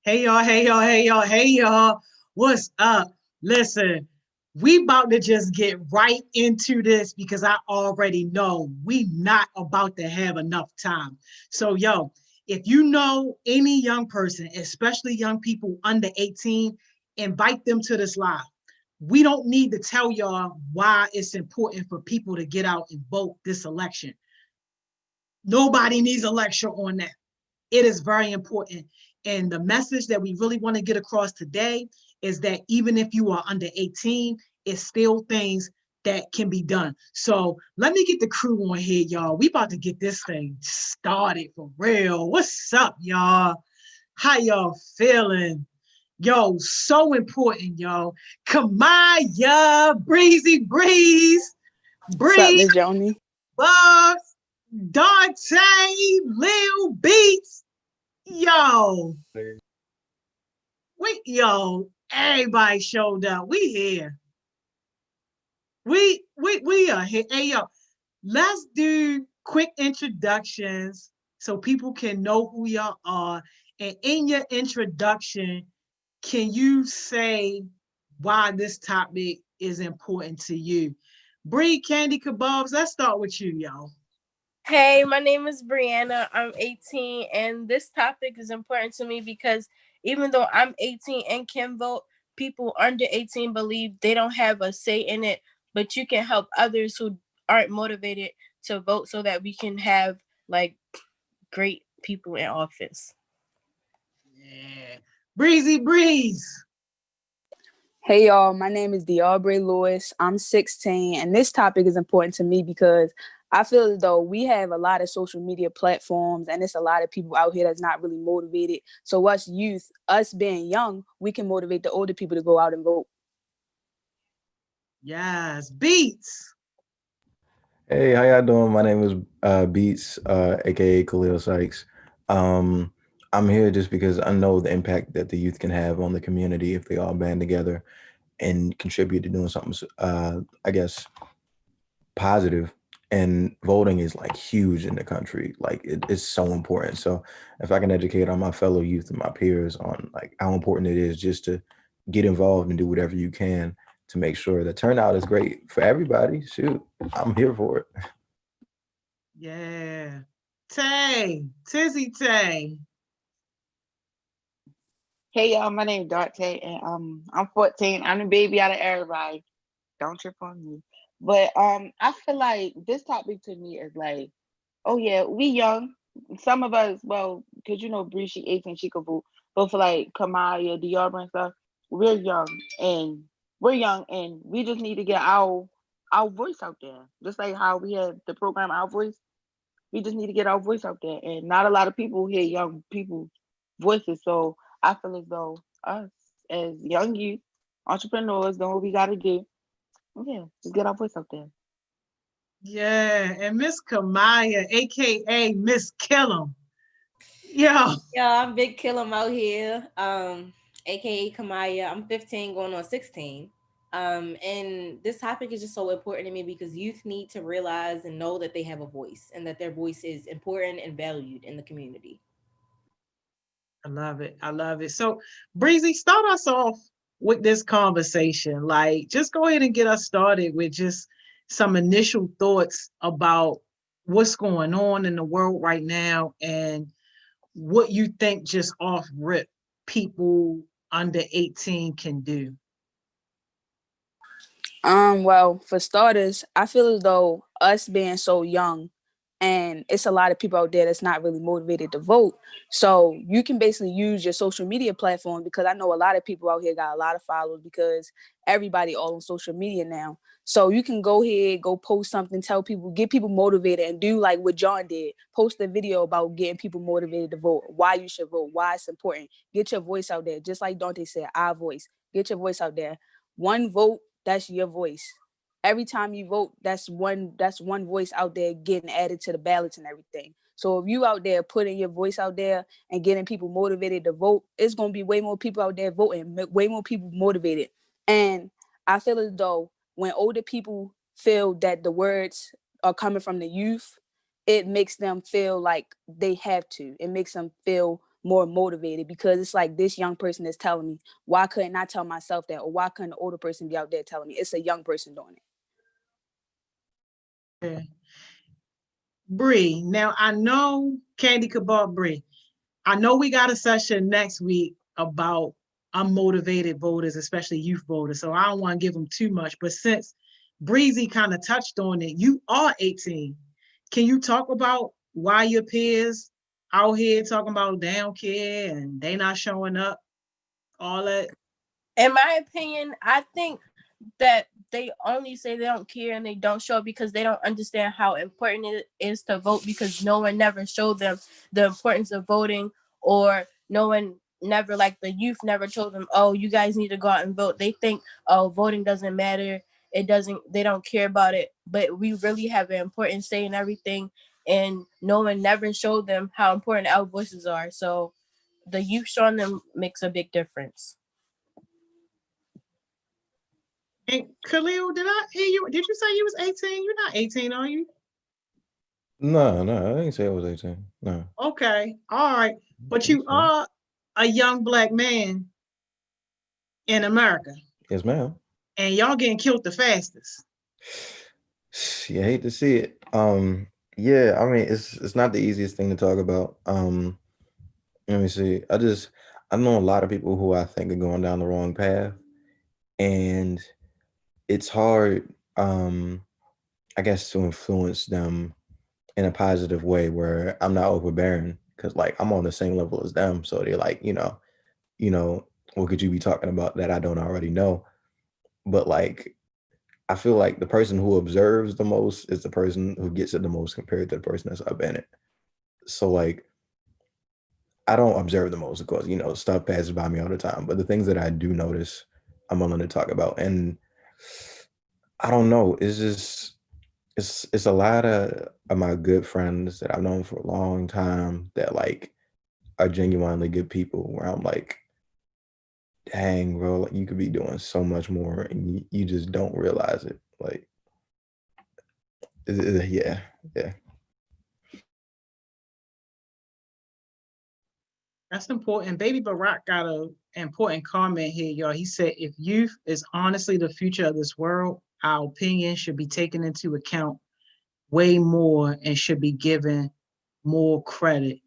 Hey y'all, hey y'all, hey y'all, hey y'all. What's up? Listen, we about to just get right into this because I already know we not about to have enough time. So yo, if you know any young person, especially young people under 18, invite them to this live. We don't need to tell y'all why it's important for people to get out and vote this election. Nobody needs a lecture on that. It is very important. And the message that we really want to get across today is that even if you are under 18, it's still things that can be done. So let me get the crew on here, y'all. We about to get this thing started for real. What's up, y'all? How y'all feeling? Yo, so important, yo. Kamaya, Breezy Breeze, What's up, Breeze, Miss Joni? Bugs, Dante, Lil Beats. Yo, everybody showed up. We here. We are here. Hey yo, let's do quick introductions so people can know who y'all are. And in your introduction, can you say why this topic is important to you? Bree Candy Kebabs, let's start with you, y'all. Hey, my name is Brianna. I'm 18, and this topic is important to me because even though I'm 18 and can vote, people under 18 believe they don't have a say in it, but you can help others who aren't motivated to vote so that we can have like great people in office. Yeah. Breezy Breeze. Hey y'all, my name is Deaubrey Lewis. I'm 16, and this topic is important to me because I feel as though we have a lot of social media platforms, and it's a lot of people out here that's not really motivated. So us youth, us being young, we can motivate the older people to go out and vote. Yes. Beats. Hey, how y'all doing? My name is Beats, aka Khalil Sykes. Um, I'm here just because I know the impact that the youth can have on the community if they all band together and contribute to doing something, I guess, positive. And voting is like huge in the country. Like it's so important. So if I can educate on my fellow youth and my peers on like how important it is just to get involved and do whatever you can to make sure the turnout is great for everybody, shoot, I'm here for it. Yeah. Tay. Tizzy Tay. Hey y'all, my name is Dante and I'm 14. I'm the baby out of everybody. Don't trip on me. But I feel like this topic to me is like, oh yeah, we young. Some of us, well, cause Bree, she 18, she could vote. But for like Kamaya, Diabra and stuff, we're young and we just need to get our voice out there. Just like how we had the program Our Voice. We just need to get our voice out there. And not a lot of people hear young people's voices. So I feel as though us as young youth, entrepreneurs, know what we gotta do. Yeah, just get our voice out there. Yeah. And Miss Kamaya, aka Miss Killum. Yo. Yeah, I'm Big Killum out here, aka Kamaya. I'm 15 going on 16. And this topic is just so important to me because youth need to realize and know that they have a voice and that their voice is important and valued in the community. I love it. I love it. So, Breezy, start us off with this conversation. Like, just go ahead and get us started with just some initial thoughts about what's going on in the world right now and what you think just off rip people under 18 can do. Well, for starters, I feel as though us being so young and it's a lot of people out there that's not really motivated to vote. So you can basically use your social media platform because I know a lot of people out here got a lot of followers because everybody all on social media now. So you can go ahead, go post something, tell people, get people motivated and do like what John did. Post a video about getting people motivated to vote, why you should vote, why it's important. Get your voice out there. Just like Dante said, our voice. Get your voice out there. One vote, that's your voice. Every time you vote, that's one voice out there getting added to the ballots and everything. So if you out there putting your voice out there and getting people motivated to vote, it's gonna be way more people out there voting, way more people motivated. And I feel as though when older people feel that the words are coming from the youth, it makes them feel like they have to. It makes them feel more motivated, because it's like this young person is telling me, why couldn't I tell myself that? Or why couldn't the older person be out there telling me? It's a young person doing it. Yeah. Bree, now I know Candy Kebab Bree. I know we got a session next week about unmotivated voters, especially youth voters. So I don't want to give them too much. But since Breezy kind of touched on it, you are 18. Can you talk about why your peers out here talking about they don't care and they not showing up, all that? In my opinion, I think that they only say they don't care and they don't show up because they don't understand how important it is to vote, because no one never showed them the importance of voting, or no one never, like the youth never told them, oh, you guys need to go out and vote. They think, oh, voting doesn't matter. They don't care about it. But we really have an important say in everything. And no one never showed them how important our voices are. So the youth showing them makes a big difference. And Khalil, did I hear you? Did you say you was 18? You're not 18, are you? No, I didn't say I was 18. No. Okay. All right. But you are a young black man in America. Yes, ma'am. And y'all getting killed the fastest. You hate to see it. Yeah, I mean, it's not the easiest thing to talk about. Let me see. I know a lot of people who I think are going down the wrong path, and it's hard, I guess, to influence them in a positive way where I'm not overbearing, because like I'm on the same level as them. So they're like, what could you be talking about that I don't already know? But like, I feel like the person who observes the most is the person who gets it the most compared to the person that's up in it. So like, I don't observe the most, of course, stuff passes by me all the time, but the things that I do notice, I'm willing to talk about. And I don't know, it's just, it's a lot of my good friends that I've known for a long time that like are genuinely good people, where I'm like, dang, bro, like you could be doing so much more and you just don't realize it. Like, yeah. That's important. Baby Barack got an important comment here, y'all. He said, if youth is honestly the future of this world, our opinion should be taken into account way more and should be given more credit.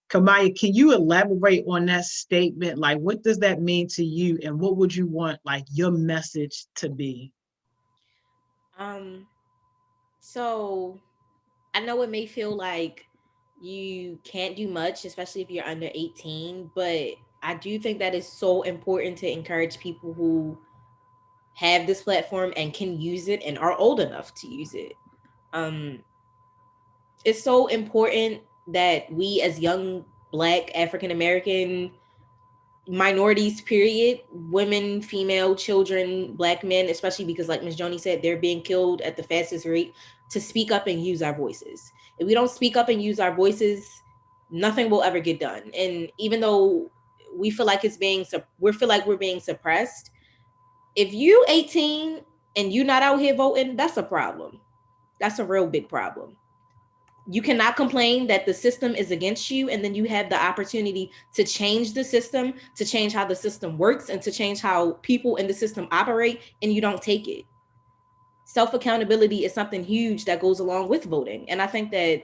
Kamaya, can you elaborate on that statement? Like, what does that mean to you? And what would you want, like, your message to be? So I know it may feel like you can't do much, especially if you're under 18, but I do think that it's so important to encourage people who have this platform and can use it and are old enough to use it. Um, it's so important that we, as young Black African American minorities, period, women, female, children, Black men, especially because, like Ms. Joni said, they're being killed at the fastest rate, to speak up and use our voices. If we don't speak up and use our voices, nothing will ever get done. And even though we feel like we're being suppressed, if you 18 and you not out here voting, that's a problem. That's a real big problem. You cannot complain that the system is against you, and then you have the opportunity to change the system, to change how the system works, and to change how people in the system operate, and you don't take it. Self accountability is something huge that goes along with voting. And I think that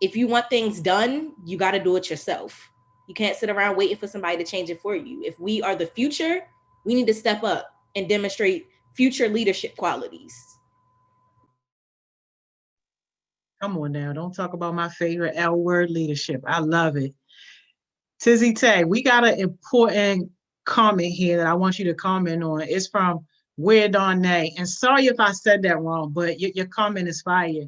if you want things done, you got to do it yourself. You can't sit around waiting for somebody to change it for you. If we are the future, we need to step up and demonstrate future leadership qualities. Come on now, don't talk about my favorite L word, leadership. I love it. Tizzy Tay, we got an important comment here that I want you to comment on. It's from Weird on Nay. And sorry if I said that wrong, but your comment is fire.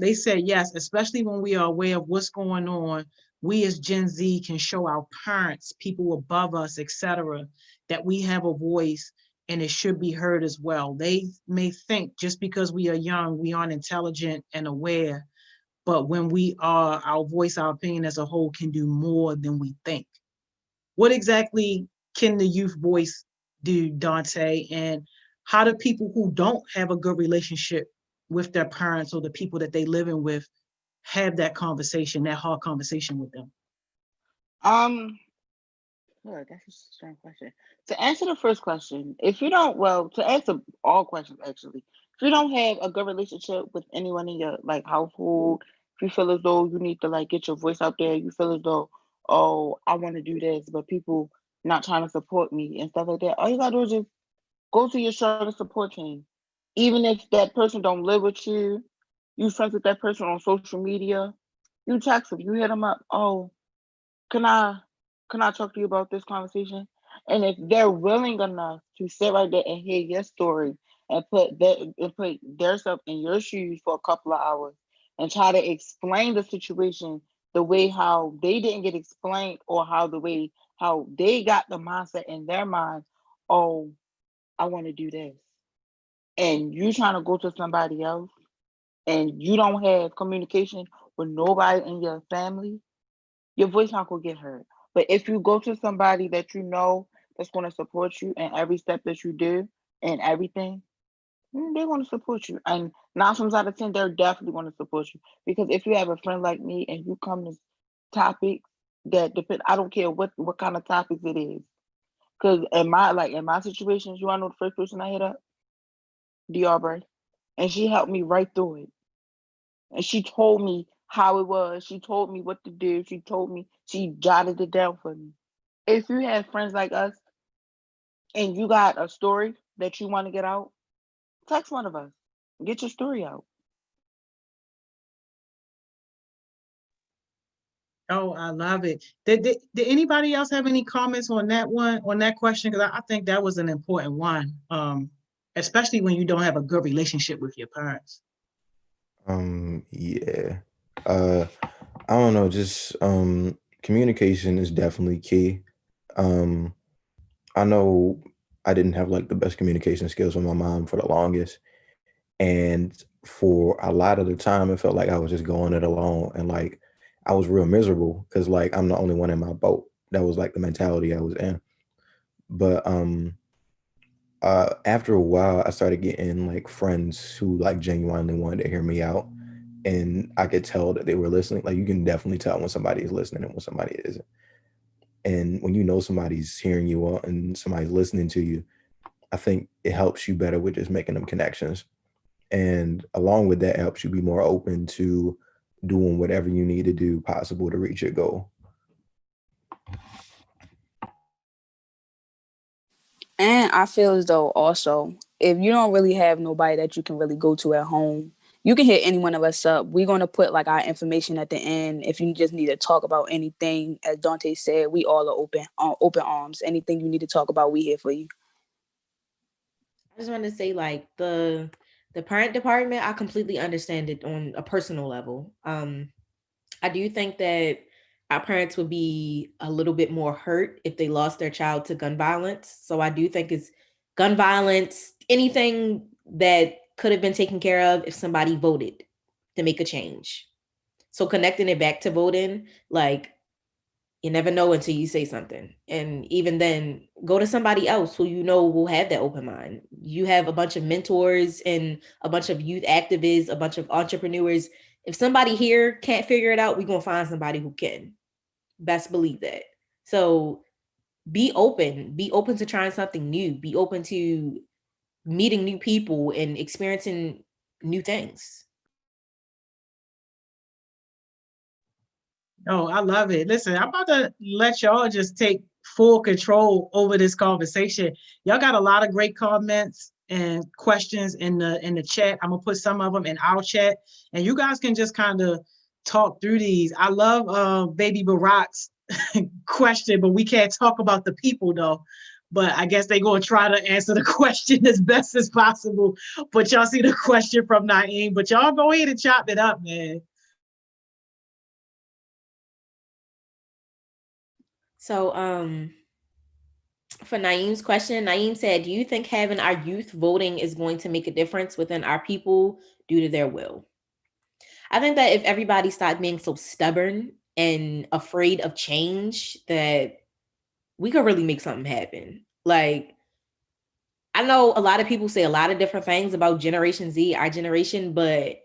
They said, yes, especially when we are aware of what's going on, we as Gen Z can show our parents, people above us, etc., that we have a voice and it should be heard as well. They may think just because we are young, we aren't intelligent and aware, but when we are, our voice, our opinion as a whole can do more than we think. What exactly can the youth voice do, Dante? And how do people who don't have a good relationship with their parents or the people that they live in with have that conversation, that hard conversation with them? Um, Look, that's a strong question. To answer the first question, if you don't, well, to answer all questions actually, if you don't have a good relationship with anyone in your like household, if you feel as though you need to like get your voice out there, you feel as though, oh, I want to do this, but people not trying to support me and stuff like that, all you gotta do is just go to your strongest support team. Even if that person don't live with you friends with that person on social media, you text them, you hit them up, oh, can I can I talk to you about this conversation? And if they're willing enough to sit right there and hear your story and put their self in your shoes for a couple of hours and try to explain the situation the way how they didn't get explained or how the way how they got the mindset in their mind, oh, I want to do this. And you trying to go to somebody else and you don't have communication with nobody in your family, your voice not gonna get heard. But if you go to somebody that you know that's gonna support you in every step that you do and everything, they're gonna support you. And 9 times out of 10, they're definitely gonna support you. Because if you have a friend like me and you come to topics that depend, I don't care what kind of topics it is. Because in my situations, you wanna know the first person I hit up? Dior, and she helped me right through it. And she told me how it was. She told me what to do. She jotted it down for me. If you have friends like us and you got a story that you want to get out, text one of us. Get your story out. Oh, I love it. Did anybody else have any comments on that one, on that question? Because I think that was an important one, especially when you don't have a good relationship with your parents. Yeah. Uh, I don't know, just communication is definitely key. Um, I know I didn't have like the best communication skills with my mom for the longest. And for a lot of the time, it felt like I was just going it alone. And like I was real miserable because like I'm the only one in my boat. That was like the mentality I was in. But after a while, I started getting like friends who like genuinely wanted to hear me out. And I could tell that they were listening. Like you can definitely tell when somebody is listening and when somebody isn't. And when you know somebody's hearing you out and somebody's listening to you, I think it helps you better with just making them connections. And along with that, it helps you be more open to doing whatever you need to do possible to reach your goal. And I feel as though also, if you don't really have nobody that you can really go to at home, you can hit any one of us up. We're gonna put like our information at the end. If you just need to talk about anything, as Dante said, we all are open arms. Anything you need to talk about, we here for you. I just want to say, like the parent department, I completely understand it on a personal level. I do think that our parents would be a little bit more hurt if they lost their child to gun violence. So I do think it's gun violence, anything that could have been taken care of if somebody voted to make a change. So connecting it back to voting, like you never know until you say something. And even then, go to somebody else who you know will have that open mind. You have a bunch of mentors and a bunch of youth activists, a bunch of entrepreneurs. If somebody here can't figure it out, we're going to find somebody who can. Best believe that. So be open to trying something new, be open to meeting new people and experiencing new things. Oh, I love it. Listen, I'm about to let y'all just take full control over this conversation. Y'all got a lot of great comments and questions in the chat. I'm gonna put some of them in our chat, and you guys can just kind of talk through these. I love Baby Barack's question, but we can't talk about the people though. But I guess they're gonna try to answer the question as best as possible. But y'all see the question from Naeem. But y'all go ahead and chop it up, man. So for Naeem's question, Naeem said, do you think having our youth voting is going to make a difference within our people due to their will? I think that if everybody stopped being so stubborn and afraid of change, that we could really make something happen. Like, I know a lot of people say a lot of different things about Generation Z, our generation, but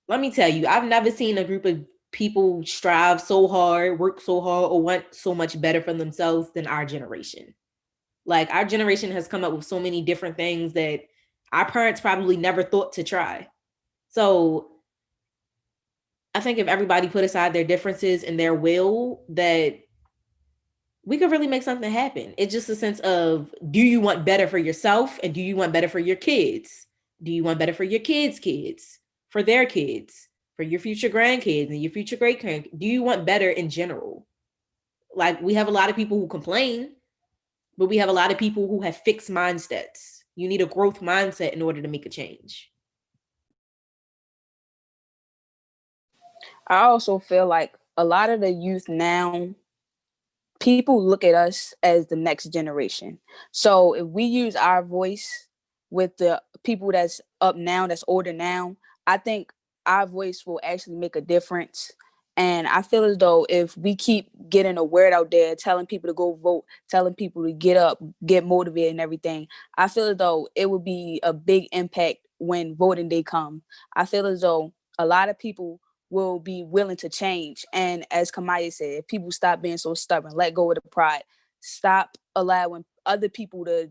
let me tell you, I've never seen a group of people strive so hard, work so hard, or want so much better for themselves than our generation. Like, our generation has come up with so many different things that our parents probably never thought to try. So I think if everybody put aside their differences and their will, that we could really make something happen. It's just a sense of, do you want better for yourself, and do you want better for your kids? Do you want better for your kids' kids, for their kids, for your future grandkids and your future great grandkids? Do you want better in general? Like, we have a lot of people who complain, but we have a lot of people who have fixed mindsets. You need a growth mindset in order to make a change. I also feel like a lot of the youth now, people look at us as the next generation. So if we use our voice with the people that's up now, that's older now, I think our voice will actually make a difference. And I feel as though if we keep getting a word out there, telling people to go vote, telling people to get up, get motivated and everything, I feel as though it would be a big impact when voting day come. I feel as though a lot of people will be willing to change. And as Kamaya said, if people stop being so stubborn, let go of the pride, stop allowing other people to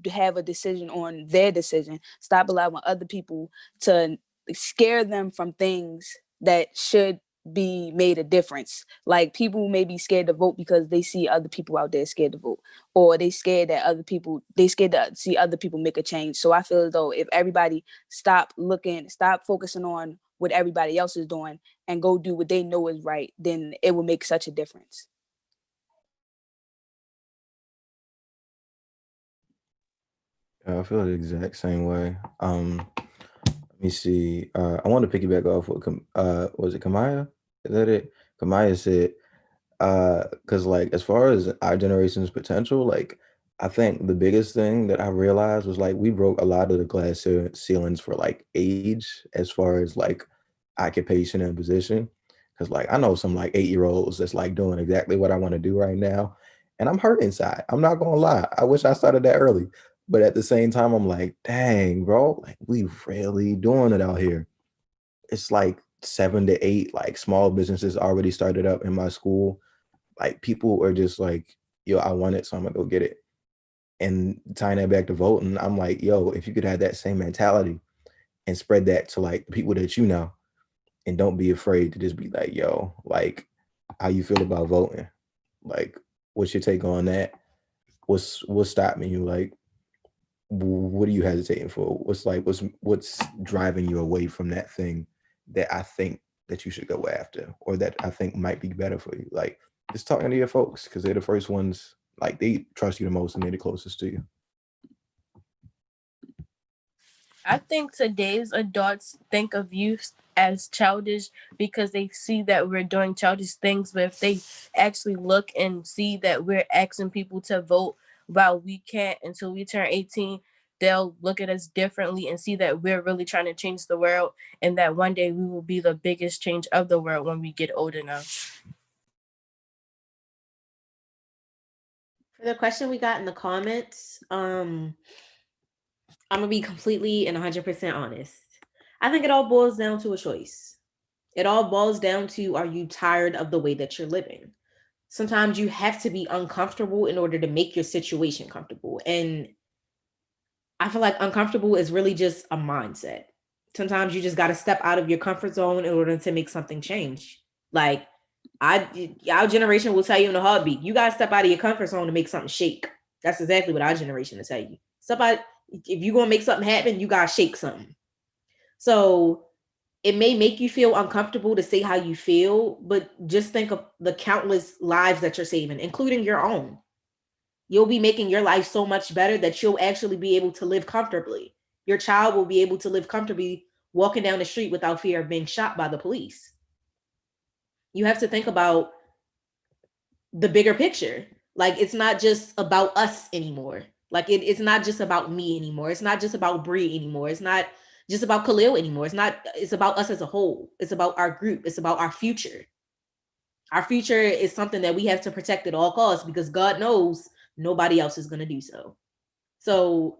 have a decision on their decision, stop allowing other people to scare them from things that should be made a difference. Like, people may be scared to vote because they see other people out there scared to vote, or they scared to see other people make a change. So I feel as though if everybody stop focusing on what everybody else is doing and go do what they know is right, then it will make such a difference. I feel the exact same way. Let me see. I want to piggyback off what was it Kamaya? Is that it? Kamaya said, because like as far as our generation's potential, like I think the biggest thing that I realized was like we broke a lot of the glass ceilings for like age as far as like occupation and position. Because like I know some like 8-year olds that's like doing exactly what I want to do right now, and I'm hurt inside. I'm not gonna lie. I wish I started that early, but at the same time, I'm like, dang, bro, like we really doing it out here. It's like 7 to 8 like small businesses already started up in my school. Like people are just like, yo, I want it, so I'm gonna go get it. And tying that back to voting, I'm like, yo, if you could have that same mentality and spread that to like the people that you know, and don't be afraid to just be like, yo, like, how you feel about voting? Like, what's your take on that? What's stopping you? Like, what are you hesitating for? What's driving you away from that thing that I think that you should go after, or that I think might be better for you? Like, just talking to your folks, because they're the first ones, like they trust you the most and they're the closest to you. I think today's adults think of youth as childish because they see that we're doing childish things. But if they actually look and see that we're asking people to vote while we can't until we turn 18, they'll look at us differently and see that we're really trying to change the world, and that one day we will be the biggest change of the world when we get old enough. For the question we got in the comments, I'm gonna be completely and 100% honest. I think it all boils down to a choice. It all boils down to, are you tired of the way that you're living? Sometimes you have to be uncomfortable in order to make your situation comfortable. And I feel like uncomfortable is really just a mindset. Sometimes you just got to step out of your comfort zone in order to make something change. Like, our generation will tell you in a heartbeat, you got to step out of your comfort zone to make something shake. That's exactly what our generation will tell you. If you're going to make something happen, you got to shake something. So it may make you feel uncomfortable to say how you feel, but just think of the countless lives that you're saving, including your own. You'll be making your life so much better that you'll actually be able to live comfortably. Your child will be able to live comfortably walking down the street without fear of being shot by the police. You have to think about the bigger picture. Like, it's not just about us anymore. Like, it's not just about me anymore. It's not just about Bree anymore. It's not just about Khalil anymore. It's about us as a whole. It's about our group. It's about our future. Our future is something that we have to protect at all costs, because God knows nobody else is going to do so. So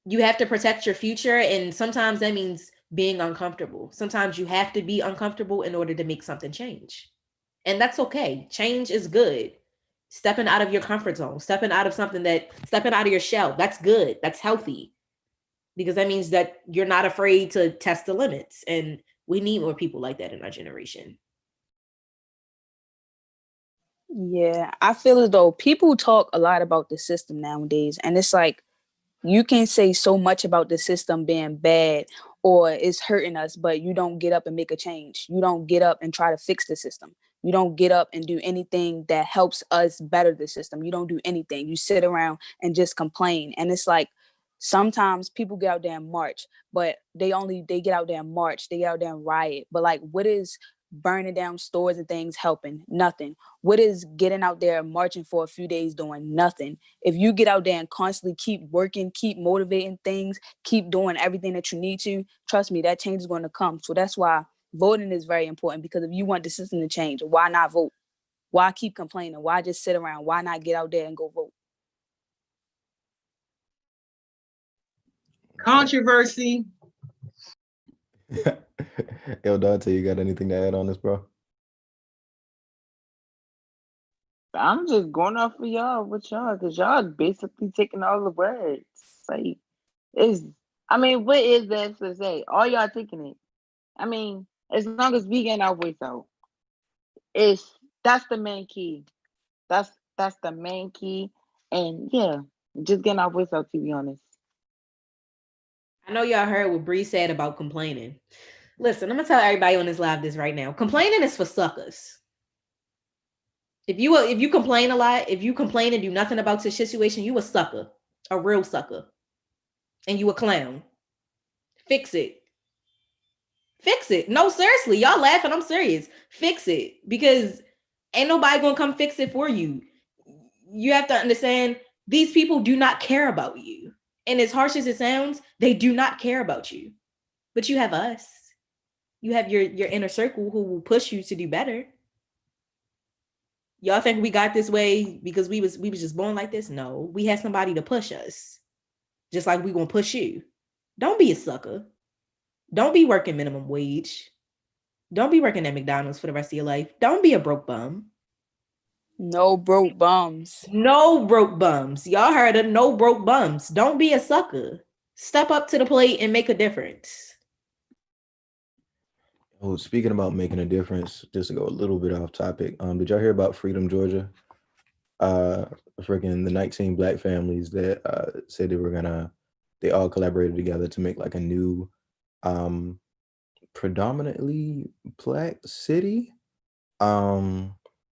you have to protect your future. And sometimes that means being uncomfortable. Sometimes you have to be uncomfortable in order to make something change. And that's okay. Change is good. Stepping out of your comfort zone, stepping out of your shell, that's good. That's healthy. Because that means that you're not afraid to test the limits. And we need more people like that in our generation. Yeah, I feel as though people talk a lot about the system nowadays, and it's like you can say so much about the system being bad or it's hurting us, but you don't get up and make a change. You don't get up and try to fix the system. You don't get up and do anything that helps us better the system. You don't do anything. You sit around and just complain. And it's like sometimes people get out there and march, but they get out there and march, they get out there and riot. But like, what is burning down stores and things helping? Nothing. What is getting out there marching for a few days doing? Nothing. If you get out there and constantly keep working, keep motivating things, keep doing everything that you need to, trust me, that change is going to come. So that's why voting is very important, because if you want the system to change, why not vote? Why keep complaining? Why just sit around? Why not get out there and go vote? Controversy. Yo, Dante, you got anything to add on this, bro? I'm just going off of y'all with y'all because y'all basically taking all the words. Like, what is there to say? All y'all taking it. I mean, as long as we getting our voice out, that's the main key. That's the main key. And yeah, just getting our voice out, to be honest. I know y'all heard what Bree said about complaining. Listen, I'm gonna tell everybody on this live this right now. Complaining is for suckers. If you complain a lot, if you complain and do nothing about your situation, you a sucker, a real sucker, and you a clown. Fix it. Fix it. No, seriously, y'all laughing. I'm serious. Fix it, because ain't nobody gonna come fix it for you. You have to understand, these people do not care about you. And as harsh as it sounds, they do not care about you. But you have us. You have your inner circle who will push you to do better. Y'all think we got this way because we was just born like this? No, we had somebody to push us. Just like we gonna push you. Don't be a sucker. Don't be working minimum wage. Don't be working at McDonald's for the rest of your life. Don't be a broke bum. No broke bums. No broke bums. Y'all heard of no broke bums. Don't be a sucker. Step up to the plate and make a difference. Oh, speaking about making a difference, just to go a little bit off topic, did y'all hear about Freedom, Georgia? Freaking the 19 Black families that said they all collaborated together to make like a new, predominantly Black city.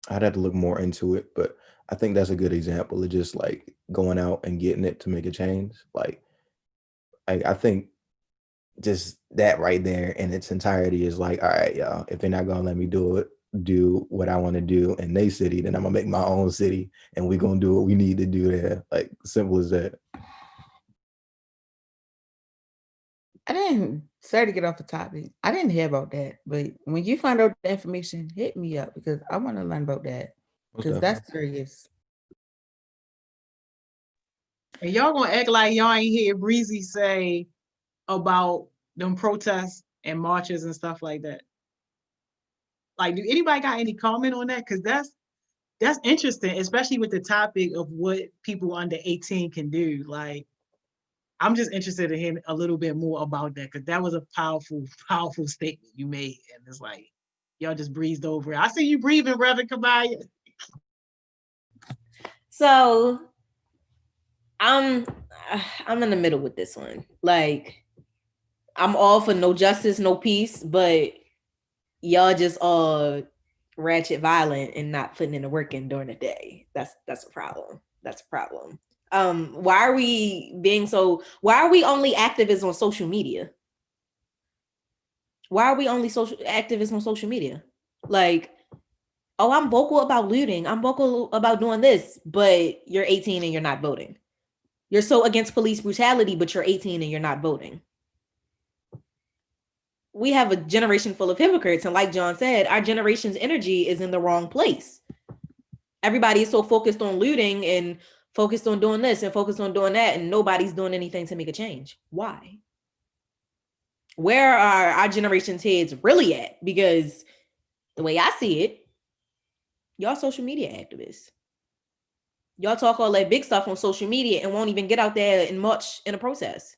I'd have to look more into it, but I think that's a good example of just like going out and getting it to make a change. Like, I think just that right there in its entirety is like, all right, y'all, if they're not gonna let me do what I want to do in their city, then I'm gonna make my own city and we're gonna do what we need to do there. Like, simple as that. Sorry to get off the topic. I didn't hear about that, but when you find out the information, hit me up because I want to learn about that, because that's serious. And y'all gonna act like y'all ain't hear Breezy say about them protests and marches and stuff like that. Like, do anybody got any comment on that? Because that's interesting, especially with the topic of what people under 18 can do. Like, I'm just interested in hearing a little bit more about that, because that was a powerful, powerful statement you made. And it's like, y'all just breezed over it. I see you breathing, Reverend Kabaya. So I'm in the middle with this one. Like, I'm all for no justice, no peace, but y'all just all ratchet violent and not putting in the work in during the day. That's a problem. That's a problem. Why are we only activists on social media? Why are we only activists on social media? Like, oh, I'm vocal about looting. I'm vocal about doing this, but you're 18 and you're not voting. You're so against police brutality, but you're 18 and you're not voting. We have a generation full of hypocrites. And like John said, our generation's energy is in the wrong place. Everybody is so focused on looting and focused on doing this and focused on doing that, and nobody's doing anything to make a change. Why? Where are our generation's heads really at? Because the way I see it, y'all social media activists. Y'all talk all that big stuff on social media and won't even get out there in much in a process.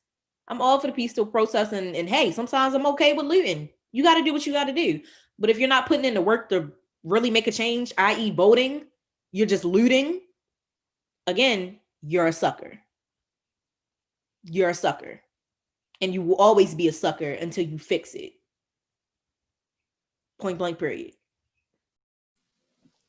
I'm all for the peaceful process, and hey, sometimes I'm okay with looting. You got to do what you got to do. But if you're not putting in the work to really make a change, i.e. voting, you're just looting, again, you're a sucker. You're a sucker. And you will always be a sucker until you fix it. Point blank, period.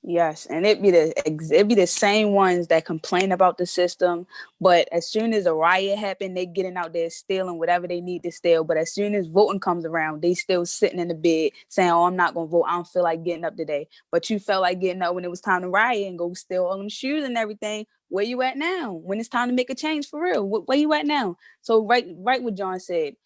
Yes, and it'd be the same ones that complain about the system, but as soon as a riot happened, they getting out there stealing whatever they need to steal. But as soon as voting comes around, they still sitting in the bed saying, "Oh, I'm not gonna vote. I don't feel like getting up today." But you felt like getting up when it was time to riot and go steal all them shoes and everything. Where you at now? When it's time to make a change for real, where you at now? So right what John said.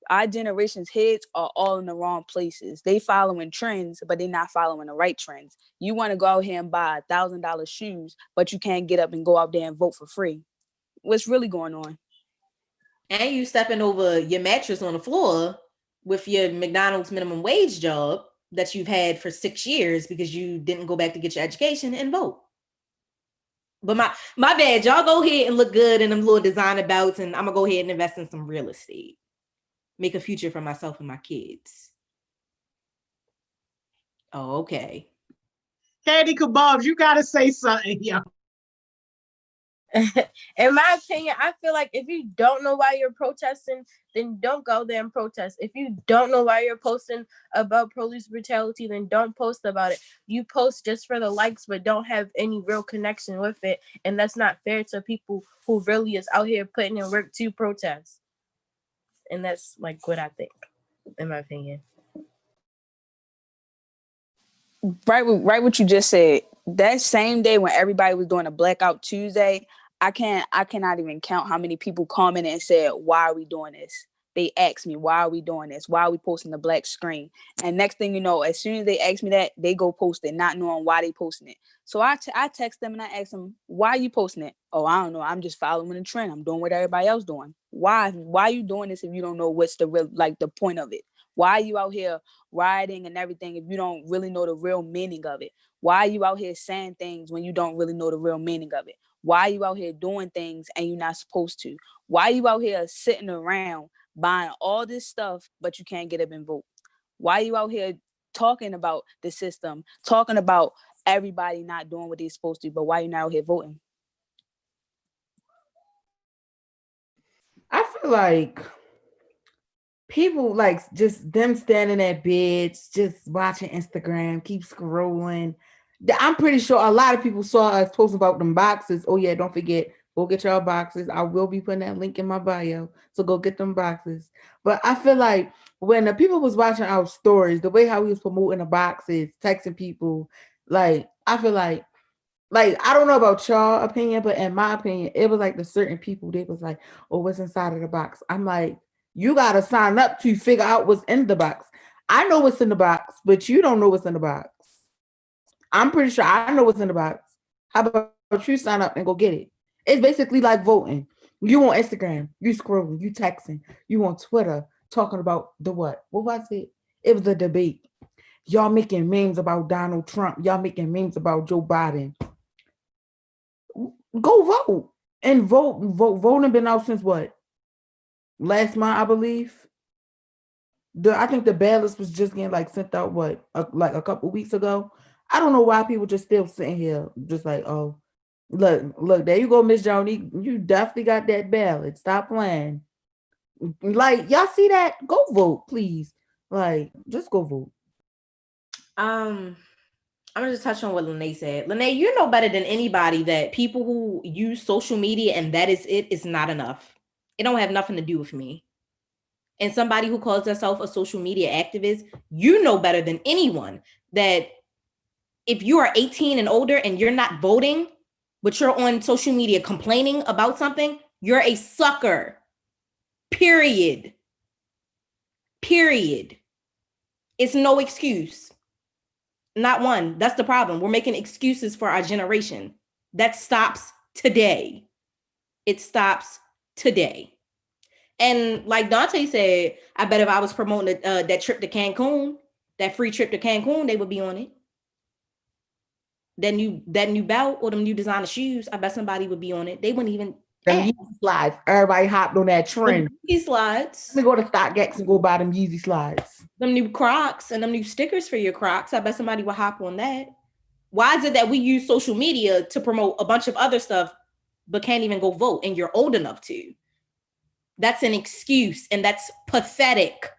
Our generation's heads are all in the wrong places. They following trends, but they're not following the right trends. You want to go out here and buy $1,000 shoes, but you can't get up and go out there and vote for free. What's really going on? And you stepping over your mattress on the floor with your McDonald's minimum wage job that you've had for 6 years because you didn't go back to get your education and vote. But my bad, y'all go ahead and look good in them little designer belts, and I'm gonna go ahead and invest in some real estate. Make a future for myself and my kids. Oh, okay. Candy Kebabs, you gotta say something, yo. In my opinion, I feel like if you don't know why you're protesting, then don't go there and protest. If you don't know why you're posting about police brutality, then don't post about it. You post just for the likes, but don't have any real connection with it. And that's not fair to people who really is out here putting in work to protest. And that's like what I think, in my opinion. Right what you just said. That same day when everybody was doing a blackout Tuesday, I cannot even count how many people commented and said, "Why are we doing this?" They asked me, "Why are we doing this? Why are we posting the black screen?" And next thing you know, as soon as they ask me that, they go post it, not knowing why they posting it. So I text them and I ask them, "Why are you posting it?" "Oh, I don't know. I'm just following the trend. I'm doing what everybody else doing." Why are you doing this if you don't know what's the real, like, the point of it? Why are you out here rioting and everything if you don't really know the real meaning of it? Why are you out here saying things when you don't really know the real meaning of it? Why are you out here doing things and you're not supposed to? Why are you out here sitting around buying all this stuff, but you can't get up and vote? Why are you out here talking about the system, talking about everybody not doing what they're supposed to, but why you not out here voting? I feel like people like just them standing at beds, just watching Instagram, keep scrolling. I'm pretty sure a lot of people saw us post about them boxes. Oh yeah, don't forget, go get your boxes. I will be putting that link in my bio, so go get them boxes. But I feel like when the people was watching our stories, the way how we was promoting the boxes, texting people, like I feel like I don't know about y'all opinion, but in my opinion, it was like the certain people, they was like, "Oh, what's inside of the box?" I'm like, you gotta sign up to figure out what's in the box. I know what's in the box, but you don't know what's in the box. I'm pretty sure I know what's in the box. How about you sign up and go get it? It's basically like voting. You on Instagram, you scrolling, you texting, you on Twitter talking about the what? What was it? It was a debate. Y'all making memes about Donald Trump. Y'all making memes about Joe Biden. Go vote and vote. Voting been out since what? Last month, I believe. I think the ballots was just getting like sent out like a couple weeks ago. I don't know why people just still sitting here just like, oh, look, there you go, Miss Joni. You definitely got that ballot. Stop playing. Like, y'all see that? Go vote, please. Like, just go vote. I'm gonna just touch on what Lene said. Lene, you know better than anybody that people who use social media and that is it is not enough. It don't have nothing to do with me. And somebody who calls themselves a social media activist, you know better than anyone that if you are 18 and older and you're not voting, but you're on social media complaining about something, you're a sucker. Period. Period. It's no excuse. Not one. That's the problem. We're making excuses for our generation. That stops today. It stops today. And like Dante said, I bet if I was promoting that trip to Cancun, that free trip to Cancun, they would be on it. That new belt or them new designer shoes, I bet somebody would be on it. They wouldn't even Them Yeezy slides. Everybody hopped on that trend. Yeezy slides. Let me go to StockX and go buy them Yeezy slides. Them new Crocs and them new stickers for your Crocs. I bet somebody will hop on that. Why is it that we use social media to promote a bunch of other stuff, but can't even go vote, and you're old enough to? That's an excuse, and that's pathetic.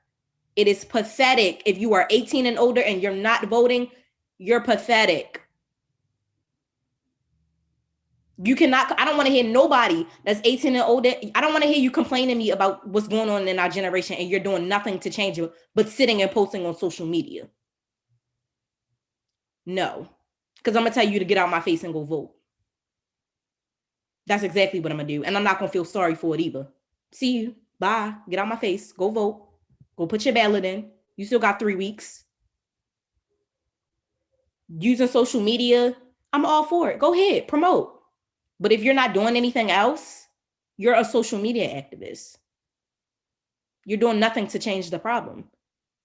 It is pathetic. If you are 18 and older and you're not voting, you're pathetic. You cannot, I don't want to hear nobody that's 18 and older. I don't want to hear you complaining to me about what's going on in our generation and you're doing nothing to change it, but sitting and posting on social media. No, because I'm going to tell you to get out my face and go vote. That's exactly what I'm going to do. And I'm not going to feel sorry for it either. See you. Bye. Get out my face. Go vote. Go put your ballot in. You still got 3 weeks. Using social media, I'm all for it. Go ahead. Promote. But if you're not doing anything else, you're a social media activist. You're doing nothing to change the problem.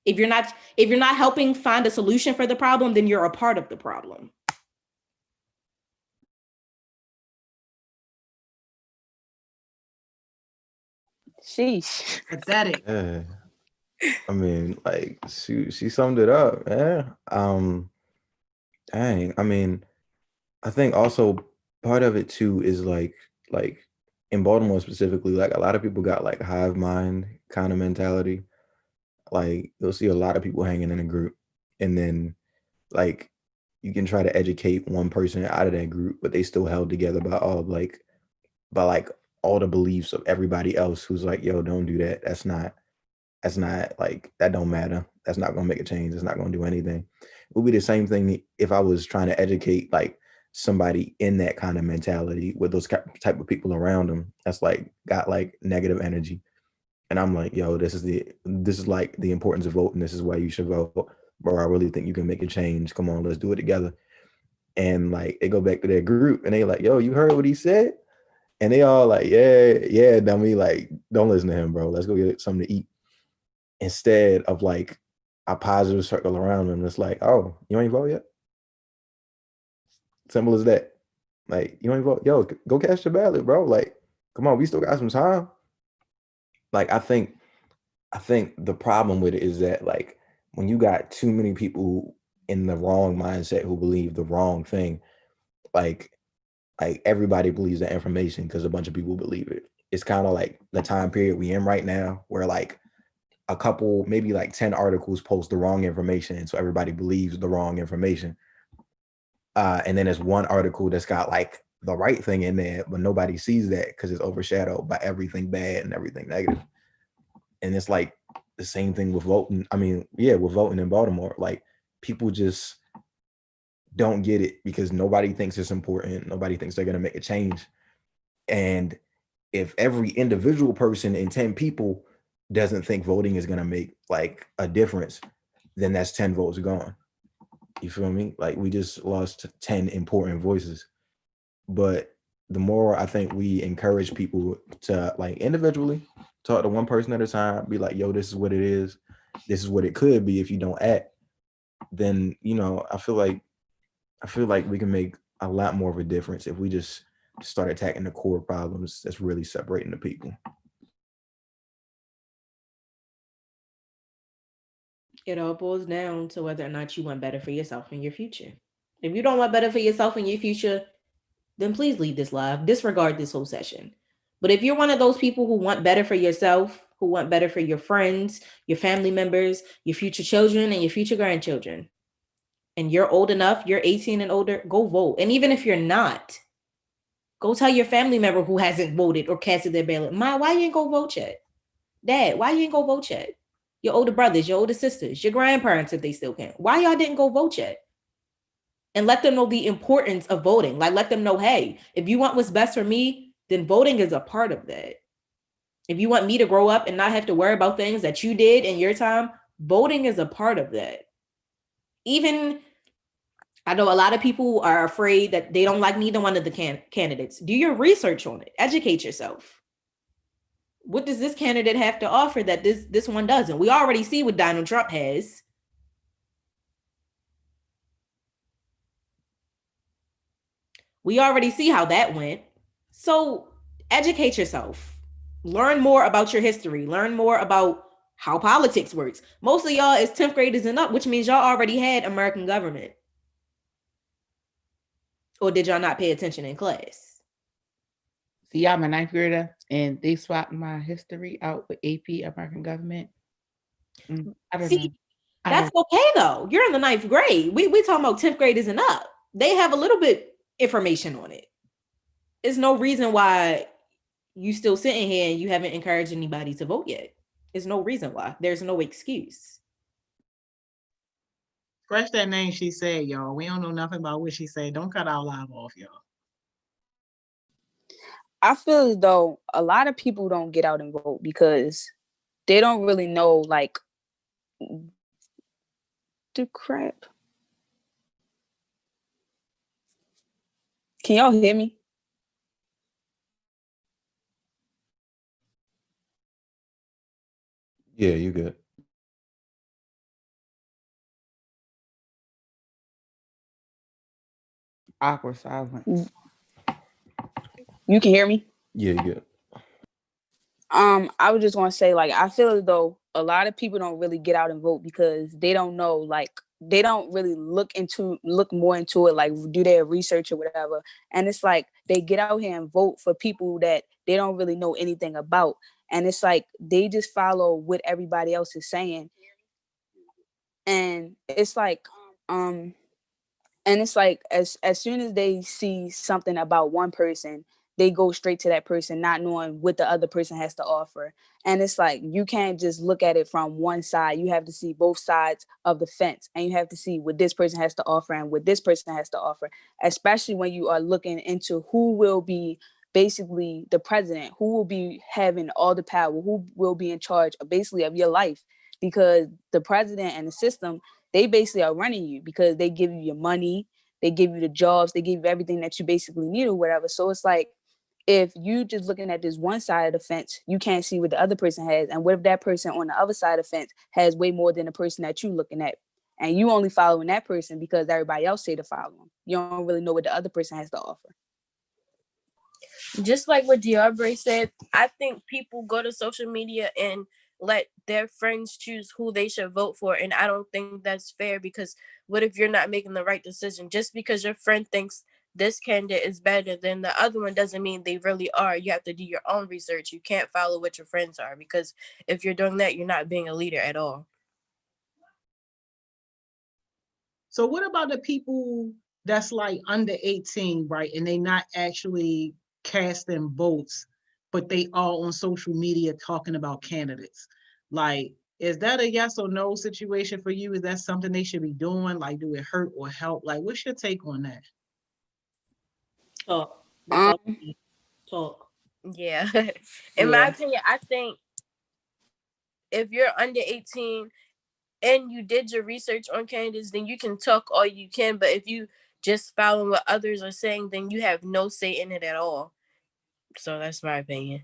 If you're not helping find a solution for the problem, then you're a part of the problem. Sheesh. Pathetic. Yeah. I mean, like she summed it up, man. Dang. I mean, I think also part of it too is like in Baltimore specifically, like a lot of people got like hive mind kind of mentality. Like you'll see a lot of people hanging in a group, and then like you can try to educate one person out of that group, but they still held together by all all the beliefs of everybody else who's like, yo, don't do that. That's not like, that don't matter. That's not gonna make a change. It's not gonna do anything. It would be the same thing if I was trying to educate like somebody in that kind of mentality with those type of people around them that's like got like negative energy. And I'm like, yo, this is like the importance of voting. This is why you should vote. Bro, I really think you can make a change. Come on, let's do it together. And like they go back to their group and they like, yo, you heard what he said? And they all like, yeah, dummy, like, don't listen to him, bro. Let's go get something to eat. Instead of like a positive circle around them, it's like, oh, you ain't vote yet? Simple as that. Like, you ain't vote? Yo, go cast your ballot, bro. Like, come on, we still got some time. Like, I think the problem with it is that like when you got too many people in the wrong mindset who believe the wrong thing, like everybody believes that information because a bunch of people believe it. It's kind of like the time period we in right now where like a couple, maybe like 10 articles post the wrong information. And so everybody believes the wrong information. And then there's one article that's got like the right thing in there, but nobody sees that because it's overshadowed by everything bad and everything negative. And it's like the same thing with voting. I mean, yeah, with voting in Baltimore, like people just don't get it because nobody thinks it's important. Nobody thinks they're going to make a change. And if every individual person in 10 people doesn't think voting is going to make like a difference, then that's 10 votes gone. You feel me? Like we just lost 10 important voices. But the more I think we encourage people to like individually talk to one person at a time, be like, yo, this is what it is. This is what it could be if you don't act. Then, you know, I feel like we can make a lot more of a difference if we just start attacking the core problems that's really separating the people. It all boils down to whether or not you want better for yourself in your future. If you don't want better for yourself in your future, then please leave this live. Disregard this whole session. But if you're one of those people who want better for yourself, who want better for your friends, your family members, your future children, and your future grandchildren, and you're old enough, you're 18 and older, go vote. And even if you're not, go tell your family member who hasn't voted or casted their ballot, Ma, why you ain't go vote yet? Dad, why you ain't go vote yet? Your older brothers, your older sisters, your grandparents, if they still can. Why y'all didn't go vote yet? And let them know the importance of voting. Like, let them know, hey, if you want what's best for me, then voting is a part of that. If you want me to grow up and not have to worry about things that you did in your time, voting is a part of that. Even, I know a lot of people are afraid that they don't like neither one of the candidates. Do your research on it. Educate yourself. What does this candidate have to offer that this one doesn't? We already see what Donald Trump has. We already see how that went. So educate yourself. Learn more about your history. Learn more about how politics works. Most of y'all is 10th graders and up, which means y'all already had American government. Or did y'all not pay attention in class? See, I'm a ninth grader, and they swapped my history out with AP American government. I don't know. That's okay though. You're in the ninth grade. We talking about 10th graders and up. They have a little bit information on it. There's no reason why you still sitting here and you haven't encouraged anybody to vote yet. There's no reason why. There's no excuse. Scratch that name she said, y'all. We don't know nothing about what she said. Don't cut our live off, y'all. I feel as though a lot of people don't get out and vote because they don't really know, like, the crap. Can y'all hear me? Yeah, you good. Awkward silence. You can hear me? Yeah, you good. I was just gonna say, like, I feel as though a lot of people don't really get out and vote because they don't know, like, they don't really look more into it, like do their research or whatever. And it's like they get out here and vote for people that they don't really know anything about. And it's like they just follow what everybody else is saying. And it's like, as soon as they see something about one person, they go straight to that person, not knowing what the other person has to offer. And it's like you can't just look at it from one side. You have to see both sides of the fence, and you have to see what this person has to offer and what this person has to offer, especially when you are looking into who will be basically the president, who will be having all the power, who will be in charge of basically of your life, because the president and the system, they basically are running you because they give you your money, they give you the jobs, they give you everything that you basically need or whatever. So it's like, if you just looking at this one side of the fence, you can't see what the other person has. And what if that person on the other side of the fence has way more than the person that you looking at? And you only following that person because everybody else say to follow them. You don't really know what the other person has to offer. Just like what Diarbre said, I think people go to social media and let their friends choose who they should vote for. And I don't think that's fair, because what if you're not making the right decision? Just because your friend thinks this candidate is better than the other one doesn't mean they really are. You have to do your own research. You can't follow what your friends are, because if you're doing that, you're not being a leader at all. So what about the people that's like under 18, right? And they not actually casting votes, but they all on social media talking about candidates. Like, is that a yes or no situation for you? Is that something they should be doing? Like, do it hurt or help? Like, what's your take on that? Talk. That's all. Talk. Yeah. In my opinion, I think if you're under 18 and you did your research on candidates, then you can talk all you can. But if you just follow what others are saying, then you have no say in it at all. So that's my opinion.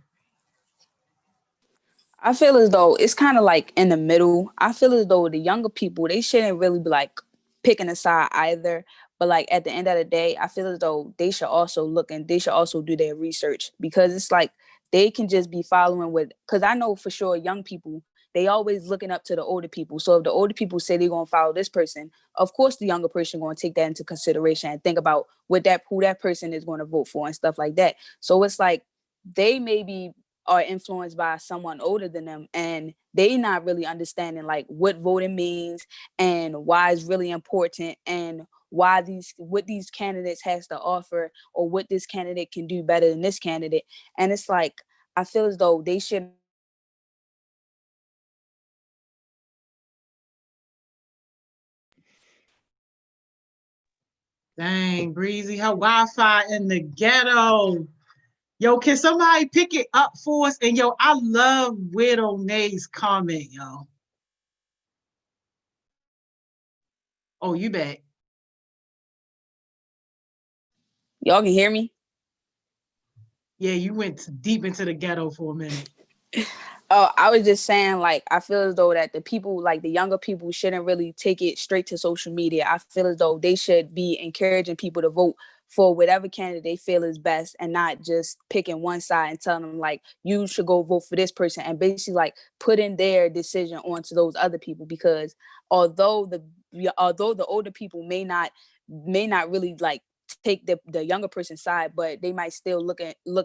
I feel as though it's kind of like in the middle. I feel as though the younger people, they shouldn't really be like picking a side either. But like at the end of the day, I feel as though they should also look and they should also do their research, because it's like they can just be following with, because I know for sure young people, they always looking up to the older people. So if the older people say they're gonna follow this person, of course the younger person gonna take that into consideration and think about who that person is gonna vote for and stuff like that. So it's like they maybe are influenced by someone older than them, and they not really understanding like what voting means and why it's really important, and what these candidates has to offer, or what this candidate can do better than this candidate. And it's like I feel as though they should. Dang, Breezy, her Wi-Fi in the ghetto. Yo, can somebody pick it up for us? And yo, I love Widow Nay's comment, yo. Oh, you back. Y'all can hear me? Yeah, you went deep into the ghetto for a minute. Oh, I was just saying, like, I feel as though that the people, like the younger people, shouldn't really take it straight to social media. I feel as though they should be encouraging people to vote for whatever candidate they feel is best, and not just picking one side and telling them like you should go vote for this person, and basically like putting their decision onto those other people. Because although the older people may not really like take the younger person's side, but they might still look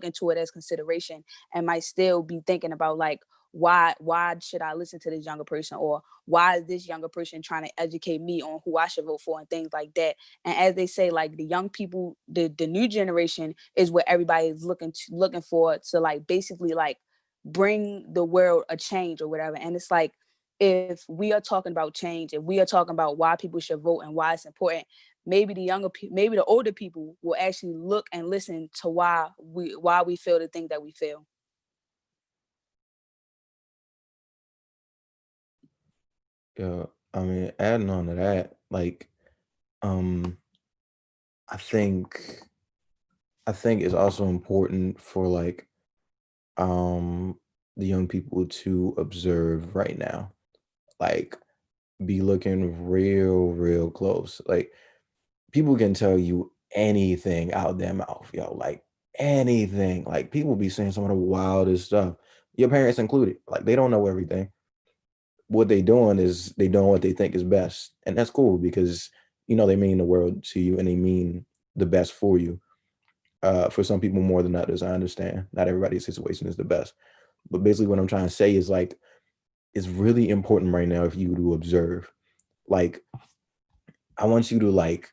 into it as consideration, and might still be thinking about like why should I listen to this younger person, or why is this younger person trying to educate me on who I should vote for, and things like that. And as they say, like the young people, the new generation is what everybody is looking for to like basically like bring the world a change or whatever. And it's like, if we are talking about change, if we are talking about why people should vote and why it's important, maybe maybe the older people will actually look and listen to why we feel the thing that we feel. Yeah, I mean, adding on to that, like, um, I think I think it's also important for like um the young people to observe right now. Like, be looking real close. Like, people can tell you anything out their mouth, yo, like anything. Like, people be saying some of the wildest stuff, your parents included. Like, they don't know everything. What they doing is they doing what they think is best, and that's cool because they mean the world to you and they mean the best for you. For some people more than others, I understand. Not everybody's situation is the best, but basically what I'm trying to say is like it's really important right now if you to observe. Like, I want you to like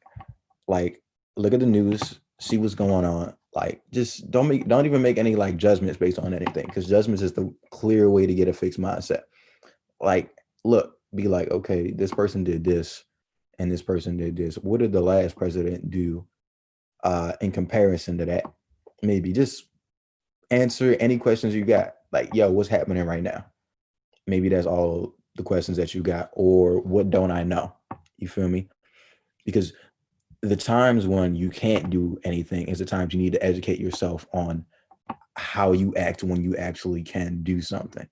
look at the news, see what's going on. Like, just don't even make any like judgments based on anything, because judgments is the clear way to get a fixed mindset. Like, look, be like, okay, this person did this and this person did this. What did the last president do in comparison to that? Maybe just answer any questions you got. Like, yo, what's happening right now? Maybe that's all the questions that you got. Or what don't I know? You feel me? Because the times when you can't do anything is the times you need to educate yourself on how you act when you actually can do something.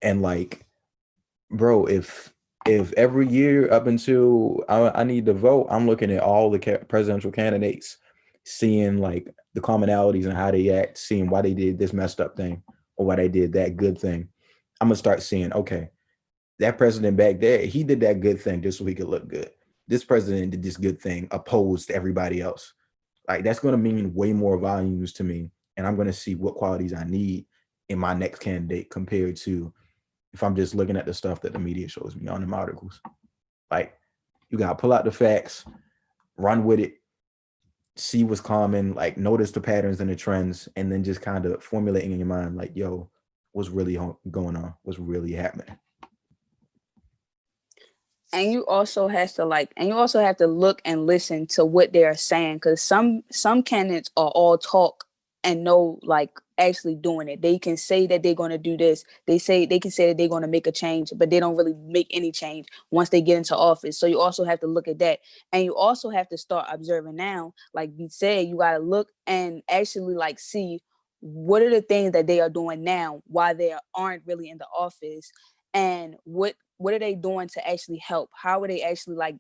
And like, bro, if every year up until I need to vote, I'm looking at all the presidential candidates, seeing like the commonalities and how they act, seeing why they did this messed up thing or why they did that good thing. I'm gonna start seeing, okay, that president back there, he did that good thing just so he could look good. This president did this good thing opposed to everybody else. Like, that's gonna mean way more volumes to me, and I'm gonna see what qualities I need in my next candidate compared to if I'm just looking at the stuff that the media shows me on them articles. Like, you gotta pull out the facts, run with it, see what's common, like notice the patterns and the trends, and then just kind of formulating in your mind, like, yo, what's really going on? What's really happening? And you also have to look and listen to what they are saying, because some candidates are all talk and no like actually doing it. They can say that they're going to do this, they can say that they're going to make a change, but they don't really make any change once they get into office. So you also have to look at that, and you also have to start observing now. Like we said, you got to look and actually like see what are the things that they are doing now why they aren't really in the office, and what are they doing to actually help? How are they actually like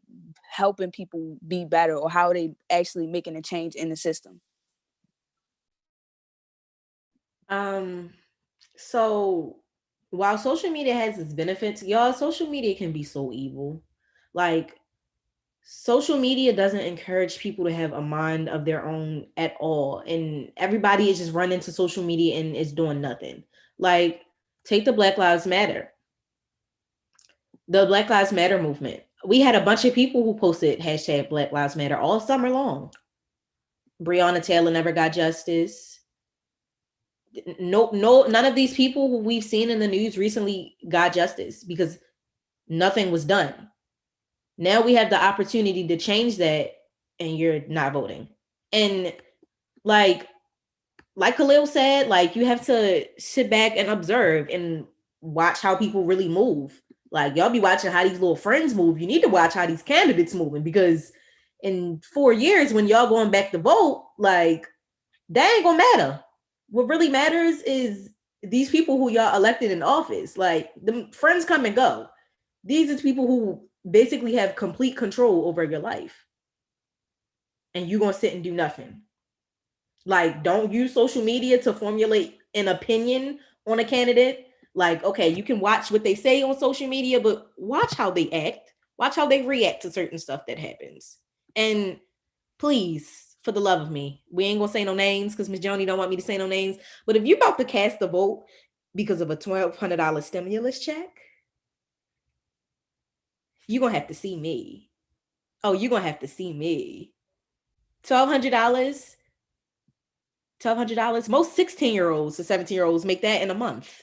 helping people be better, or how are they actually making a change in the system? Um, so while social media has its benefits, y'all, social media can be so evil. Like, social media doesn't encourage people to have a mind of their own at all. And everybody is just running to social media and is doing nothing. Like, take the Black Lives Matter. The Black Lives Matter movement. We had a bunch of people who posted hashtag Black Lives Matter all summer long. Breonna Taylor never got justice. No, none of these people who we've seen in the news recently got justice because nothing was done. Now we have the opportunity to change that, and you're not voting. And like Khalil said, like, you have to sit back and observe and watch how people really move. Like, y'all be watching how these little friends move. You need to watch how these candidates moving, because in 4 years when y'all going back to vote, like, that ain't gonna matter. What really matters is These people who y'all elected in office, like the friends come and go. These are people who basically have complete control over your life. And you're gonna sit and do nothing. Like, don't use social media to formulate an opinion on a candidate. Like, okay, you can watch what they say on social media, but watch how they act. Watch how they react to certain stuff that happens. And please, for the love of me, we ain't gonna say no names because Miss Joni don't want me to say no names. But if you about to cast a vote because of a $1,200 stimulus check, you're gonna have to see me. Oh, you're gonna have to see me. $1,200. $1,200. Most 16-year-olds to 17-year-olds make that in a month.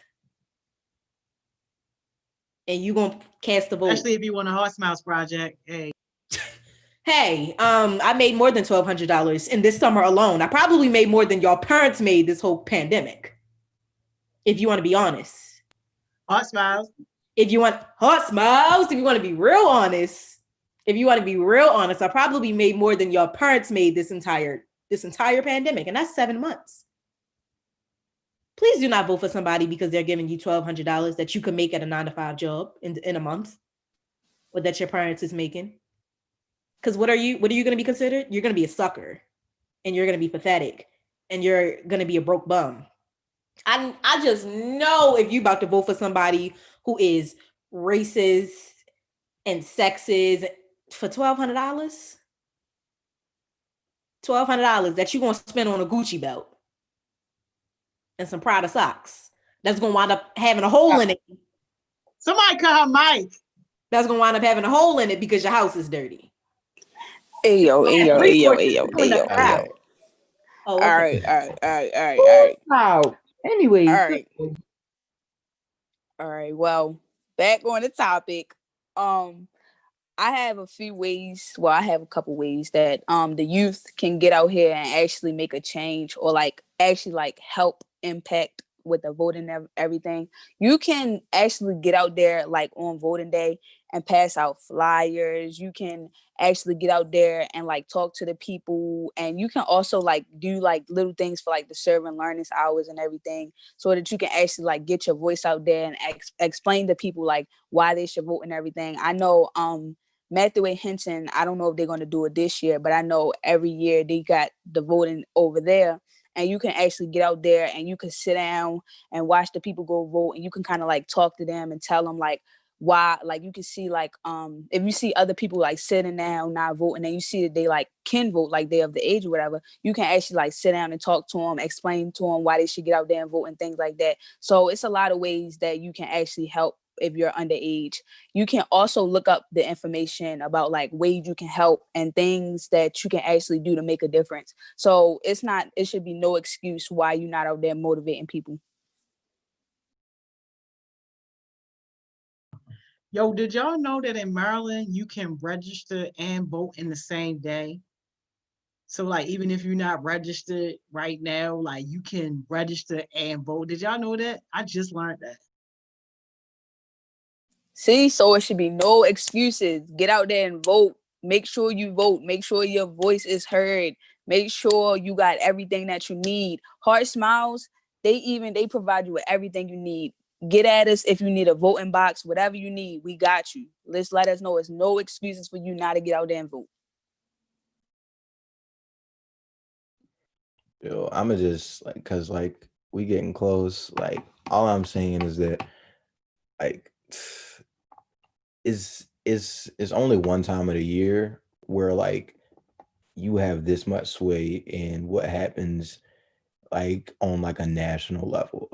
And you gonna cast the vote. Especially if you want a HeartSmiles project. Hey. Hey, I made more than $1,200 in this summer alone. I probably made more than y'all parents made this whole pandemic. If you want to be honest. HeartSmiles. If you want HeartSmiles, if you want to be real honest, I probably made more than y'all parents made this entire pandemic, and that's 7 months. Please do not vote for somebody because they're giving you $1,200 that you could make at a 9-to-5 job in a month, or that your parents is making. Because what are you going to be considered? You're going to be a sucker, and you're going to be pathetic, and you're going to be a broke bum. I just know if you about to vote for somebody who is racist and sexist for $1,200, $1,200 that you're going to spend on a Gucci belt and some Prada socks that's going to wind up having a hole in it. Somebody cut her mic. That's going to wind up having a hole in it because your house is dirty. Ayo. Oh, okay. All right. Anyways. All right. Well, back on the topic. I have a few ways. Well, I have a couple ways that the youth can get out here and actually make a change, or actually help impact with the voting and everything. You can actually get out there on voting day and pass out flyers. You can actually get out there and talk to the people, and you can also do little things for the serve and learning hours and everything, so that you can actually get your voice out there and explain to people why they should vote and everything. I know Matthew A. Henson, I don't know if they're going to do it this year, but I know every year they got the voting over there, and you can actually get out there and you can sit down and watch the people go vote, and you can kind of talk to them and tell them why, you can see if you see other people sitting down not voting, and you see that they can vote, they're of the age or whatever, you can actually sit down and talk to them, explain to them why they should get out there and vote and things like that. So it's a lot of ways that you can actually help if you're underage. You can also look up the information about ways you can help and things that you can actually do to make a difference. So it should be no excuse why you're not out there motivating people. Yo, did y'all know that in Maryland you can register and vote in the same day? So even if you're not registered right now, you can register and vote. Did y'all know that? I just learned that. See, so it should be no excuses. Get out there and vote. Make sure you vote. Make sure your voice is heard. Make sure you got everything that you need. HeartSmiles, they provide you with everything you need. Get at us if you need a voting box, whatever you need, we got you. Let's let us know. It's no excuses for you not to get out there and vote. Yo, I'ma just cause we getting close. All I'm saying is that is only one time of the year where you have this much sway in what happens on a national level.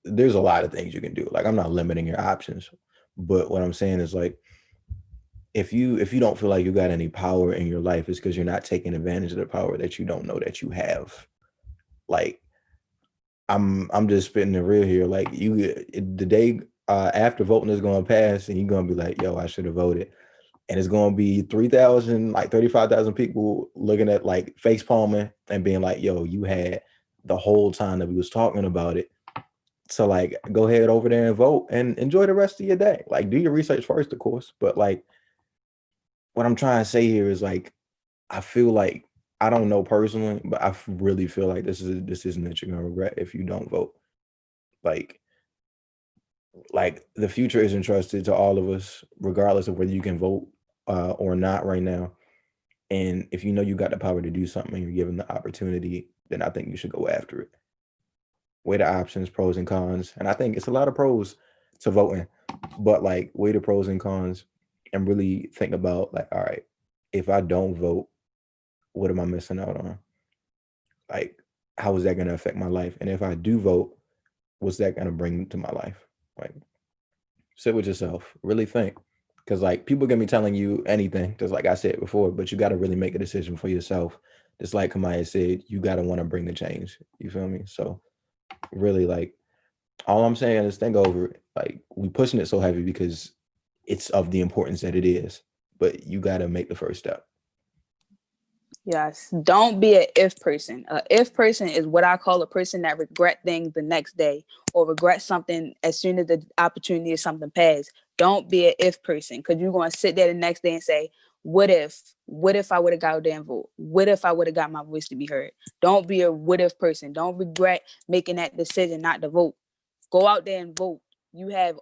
There's a lot of things you can do. I'm not limiting your options, but what I'm saying is if you don't feel like you got any power in your life, it's because you're not taking advantage of the power that you don't know that you have. I'm just spitting the real here. The day after voting is going to pass, and you're going to be like, yo, I should have voted. And it's going to be 3,000, 35,000 people looking at face palming and being like, yo, you had the whole time that we was talking about it. So go ahead over there and vote and enjoy the rest of your day. Do your research first, of course. But what I'm trying to say here is I feel I don't know personally, but I really feel this is a decision that you're going to regret if you don't vote. Like the future is entrusted to all of us, regardless of whether you can vote or not right now. And if you know you got the power to do something and you're given the opportunity, then I think you should go after it. Weigh the options, pros and cons. And I think it's a lot of pros to voting, but like weigh the pros and cons and really think about like, all right, if I don't vote, what am I missing out on? Like, how is that going to affect my life? And if I do vote, what's that going to bring to my life? Like, sit with yourself, really think. Because like people can be telling you anything, just like I said before, but you got to really make a decision for yourself. Just like Kamaya said, you got to want to bring the change. You feel me? So really, like, all I'm saying is think over it. Like, we pushing it so heavy because it's of the importance that it is, but you got to make the first step. Yes. Don't be an if person. A if person is what I call a person that regret things the next day or regret something as soon as the opportunity or something passed. Don't be an if person because you're going to sit there the next day and say, what if? What if I would have got out there and vote? What if I would have got my voice to be heard? Don't be a what if person. Don't regret making that decision not to vote. Go out there and vote. You have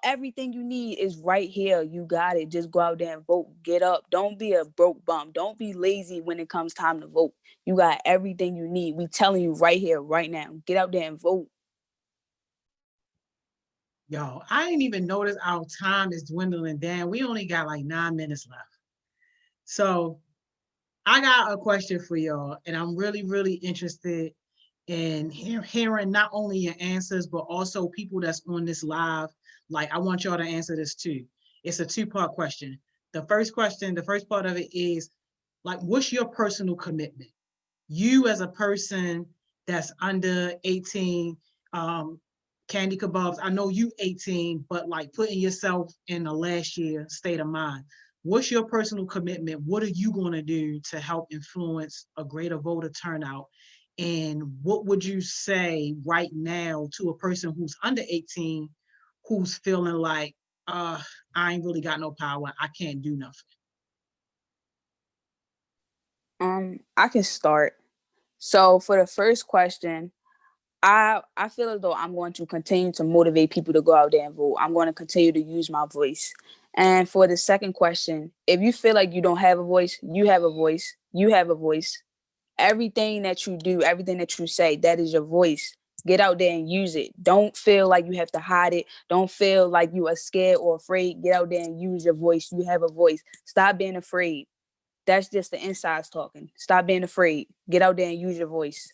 everything you need is right here. You got it. Just go out there and vote. Get up. Don't be a broke bum. Don't be lazy when it comes time to vote. You got everything you need. We telling you right here, right now. Get out there and vote. Yo, I didn't even notice our time is dwindling down. We only got like 9 minutes left. So I got a question for y'all, and I'm really, really interested in hearing not only your answers, but also people that's on this live. Like, I want y'all to answer this too. It's a two-part question. The first question, the first part of it is like, what's your personal commitment? You as a person that's under 18, Candy Kebabs, I know you 18, but like putting yourself in the last year state of mind. What's your personal commitment? What are you going to do to help influence a greater voter turnout? And what would you say right now to a person who's under 18, who's feeling like, I ain't really got no power, I can't do nothing? I can start. So for the first question, I feel as though I'm going to continue to motivate people to go out there and vote. I'm going to continue to use my voice. And for the second question, if you feel like you don't have a voice, you have a voice. You have a voice. Everything that you do, everything that you say, that is your voice. Get out there and use it. Don't feel like you have to hide it. Don't feel like you are scared or afraid. Get out there and use your voice. You have a voice. Stop being afraid. That's just the insides talking. Stop being afraid. Get out there and use your voice.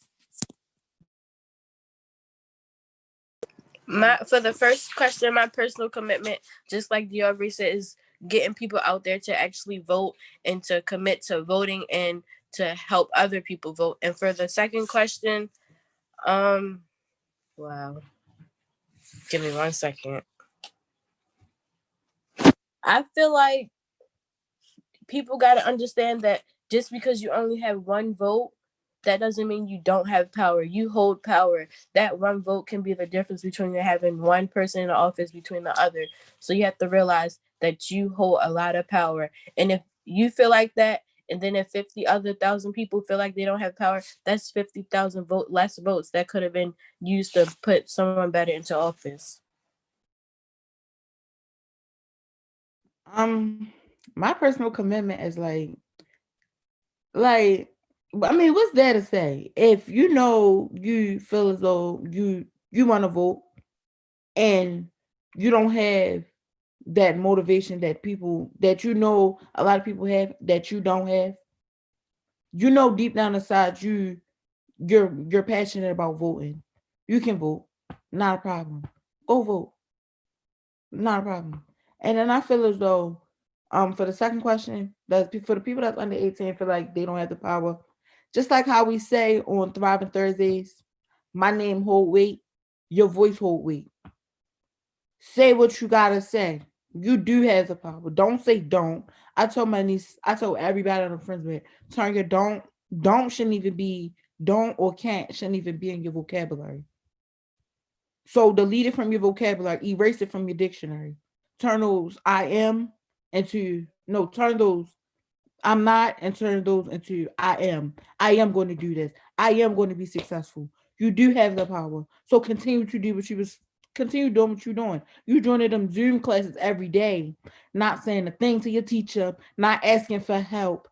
For the first question, my personal commitment, just like Dior said, is getting people out there to actually vote and to commit to voting and to help other people vote. And for the second question, wow, give me 1 second. I feel like people got to understand that just because you only have one vote, that doesn't mean you don't have power. You hold power. That one vote can be the difference between having one person in the office between the other. So you have to realize that you hold a lot of power. And if you feel like that, and then if 50,000 people feel like they don't have power, that's 50,000 less votes that could have been used to put someone better into office. My personal commitment is I mean, what's there to say? If you know you feel as though you want to vote and you don't have that motivation that people that a lot of people have that you don't have, deep down inside you're passionate about voting. You can vote, not a problem. Go vote, not a problem. And then I feel as though, for the second question, that for the people that's under 18 feel like they don't have the power, just like how we say on Thriving Thursdays, my name hold weight, your voice hold weight. Say what you gotta say. You do have the power. Don't say don't. I told my niece, I told everybody on the friends with, turn your don't shouldn't even be, don't or can't shouldn't even be in your vocabulary. So delete it from your vocabulary, erase it from your dictionary. Turn those turn those I'm not and turn those into I am. I am going to do this. I am going to be successful. You do have the power. So continue doing what you're doing. You're joining them Zoom classes every day, not saying a thing to your teacher, not asking for help,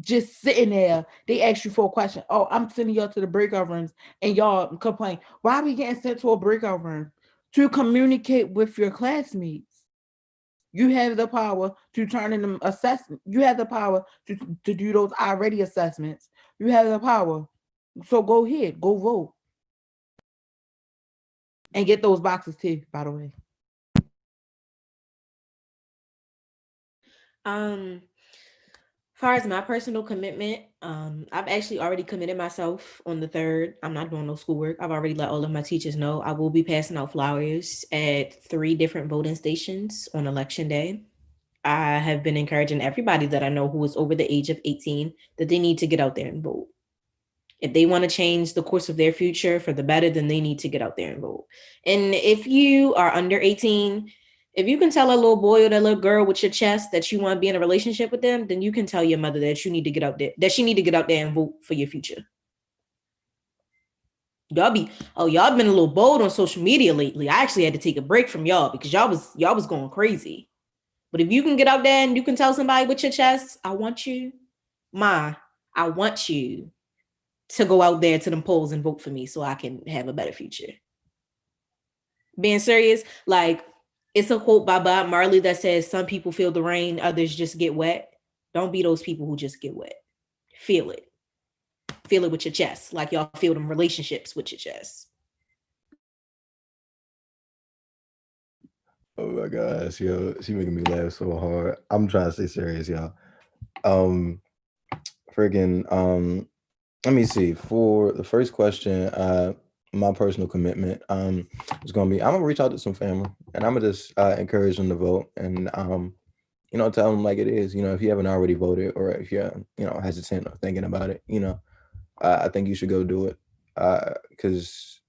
just sitting there. They ask you for a question. Oh, I'm sending y'all to the breakout rooms and y'all complain. Why are we getting sent to a breakout room? To communicate with your classmates. You have the power to turn in them assessment. You have the power to do those already assessments. You have the power. So go ahead, go vote. And get those boxes too, by the way. Far as my personal commitment, I've actually already committed myself on the 3rd. I'm not doing no schoolwork. I've already let all of my teachers know I will be passing out flyers at 3 different voting stations on election day. I have been encouraging everybody that I know who is over the age of 18 that they need to get out there and vote. If they want to change the course of their future for the better, then they need to get out there and vote. And if you are under 18, if you can tell a little boy or that little girl with your chest that you want to be in a relationship with them, then you can tell your mother that you need to get out there, that she need to get out there and vote for your future. Y'all been a little bold on social media lately. I actually had to take a break from y'all because y'all was going crazy. But if you can get out there and you can tell somebody with your chest, I want you to go out there to them polls and vote for me so I can have a better future. Being serious, like it's a quote by Bob Marley that says, some people feel the rain, others just get wet. Don't be those people who just get wet. Feel it. Feel it with your chest, like y'all feel them relationships with your chest. Oh my gosh, yo, she making me laugh so hard. I'm trying to stay serious, y'all. Friggin', let me see. For the first question, my personal commitment is gonna be I'm gonna reach out to some family and I'm gonna just encourage them to vote and tell them like it is. If you haven't already voted or if you're hesitant or thinking about it, I think you should go do it because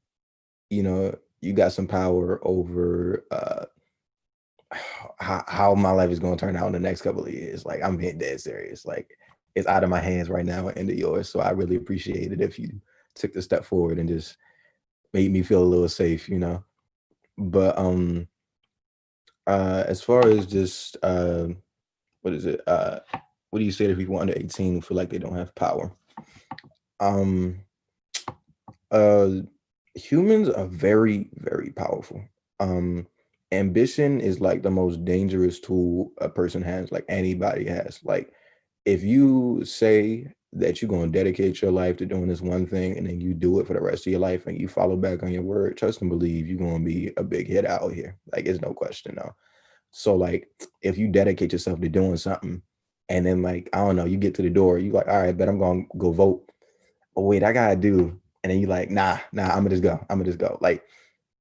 you got some power over how my life is going to turn out in the next couple of years. Like I'm being dead serious. Like it's out of my hands right now and into yours. So I really appreciate it if you took the step forward and just made me feel a little safe, But as far as just what is it? What do you say to people under 18 who feel like they don't have power? Humans are very, very powerful. Ambition is like the most dangerous tool a person has, like anybody has. Like if you say that you're going to dedicate your life to doing this one thing and then you do it for the rest of your life and you follow back on your word, trust and believe you're going to be a big hit out here. Like it's no question now. So like if you dedicate yourself to doing something and then like, I don't know, you get to the door, you like, all right, bet I'm going to go vote. Oh wait, I gotta do. And then you like, nah, I'm gonna just go. Like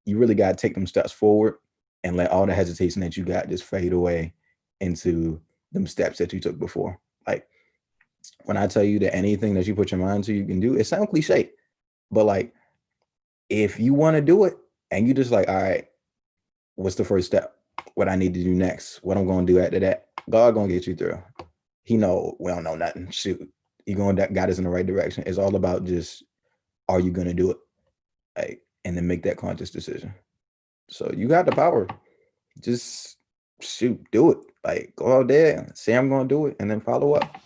you really gotta take them steps forward and let all the hesitation that you got just fade away into them steps that you took before. Like when I tell you that anything that you put your mind to, you can do, it sounds cliche, but like if you want to do it and you just like, all right, what's the first step? What I need to do next? What I'm gonna do after that? God gonna get you through. He know we don't know nothing. Shoot, he gonna guide us in the right direction. It's all about just, are you gonna do it? Like, and then make that conscious decision. So you got the power. Just shoot, do it. Like go out there, say I'm gonna do it, and then follow up.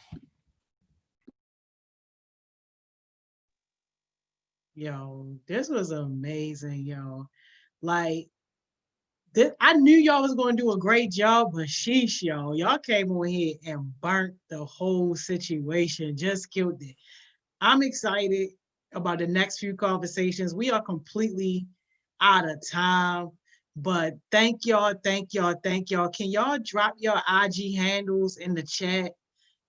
Yo, this was amazing, yo. Like this, I knew y'all was going to do a great job, but sheesh, y'all came on here and burnt the whole situation, just killed it. I'm excited about the next few conversations. We are completely out of time, but thank y'all, thank y'all, thank y'all. Can y'all drop your IG handles in the chat?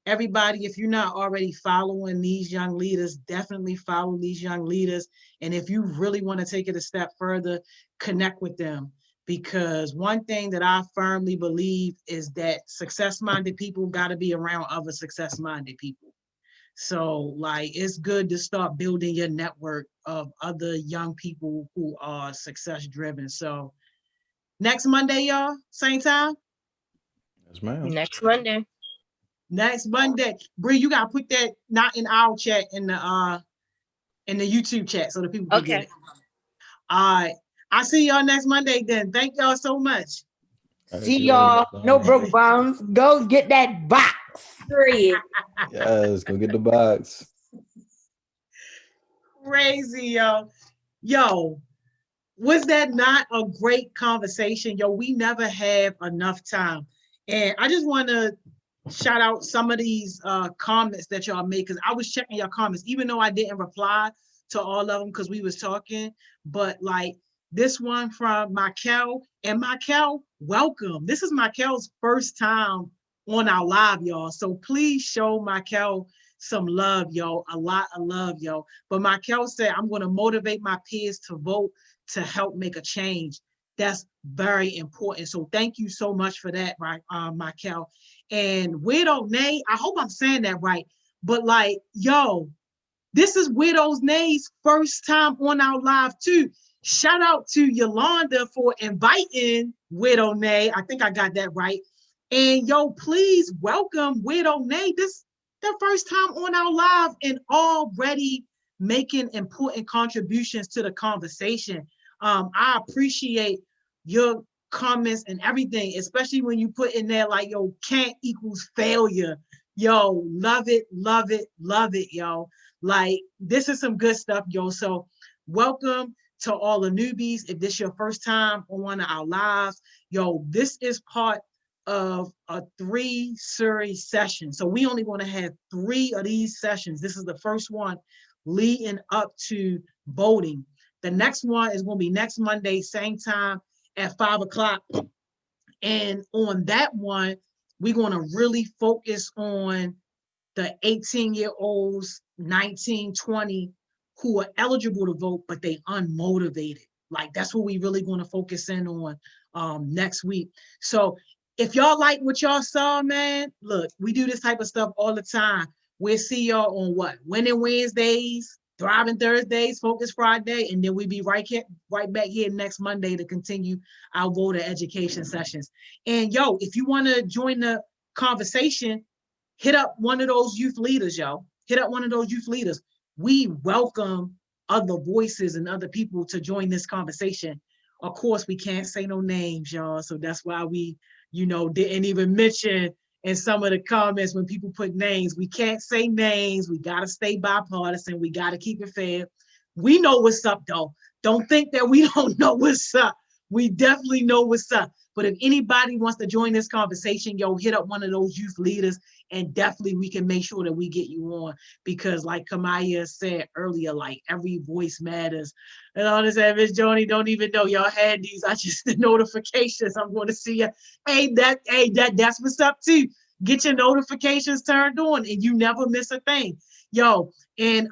Everybody, if you're not already following these young leaders, definitely follow these young leaders. And if you really want to take it a step further, connect with them. Because one thing that I firmly believe is that success-minded people got to be around other success-minded people. So like it's good to start building your network of other young people who are success driven. So next Monday, y'all, same time. Yes, ma'am. Next Monday. Next Monday. Bree, you gotta put that not in our chat in the in the YouTube chat so the people can get Okay. it. All right. I'll see y'all next Monday then. Thank y'all so much. All right, See see you later. y'all. No Bye. broke bones. Go get that box. Period. Yes, go get the box. Crazy, yo. Yo, was that not a great conversation? Yo, we never have enough time. And I just want to shout out some of these comments that y'all made, because I was checking your comments, even though I didn't reply to all of them because we was talking. But like this one from Michael, and Michael, welcome. This is Michael's first time on our live, y'all. So please show Michael some love, yo, a lot of love, yo. But Michael said, I'm going to motivate my peers to vote to help make a change. That's very important. So thank you so much for that, Michael. And Widow Nay, I hope I'm saying that right. But like, yo, this is Widow Nay's first time on our live too. Shout out to Yolanda for inviting Widow Nay. I think I got that right. And yo, please welcome Widow Nay. This the first time on our live and already making important contributions to the conversation. I appreciate your comments and everything, especially when you put in there like, yo, can't equals failure. Yo, love it, yo. Like, this is some good stuff, yo. So welcome to all the newbies. If this is your first time on one of our lives, yo, this is part of a 3-series session. So we only want to have 3 of these sessions. This is the first one leading up to voting. The next one is going to be next Monday, same time at 5 o'clock. And on that one, we're going to really focus on the 18-year-olds, 19, 20, who are eligible to vote, but they unmotivated. Like, that's what we really going to focus in on next week. So if y'all like what y'all saw, man, look, we do this type of stuff all the time. We'll see y'all on what? Winning Wednesdays, Thriving Thursdays, Focus Friday, and then we'll be right back here next Monday to continue our voter education sessions. And yo, if you want to join the conversation, hit up one of those youth leaders, yo. Hit up one of those youth leaders. We welcome other voices and other people to join this conversation. Of course, we can't say no names, y'all. So that's why we, didn't even mention in some of the comments when people put names. We can't say names. We got to stay bipartisan. We got to keep it fair. We know what's up, though. Don't think that we don't know what's up. We definitely know what's up. But if anybody wants to join this conversation, yo, hit up one of those youth leaders, and definitely we can make sure that we get you on, because like Kamaya said earlier, like, every voice matters. And all this, Miss Joni, don't even know y'all had these. I just, the notifications, I'm going to see you. That's what's up too. Get your notifications turned on and you never miss a thing. Yo, and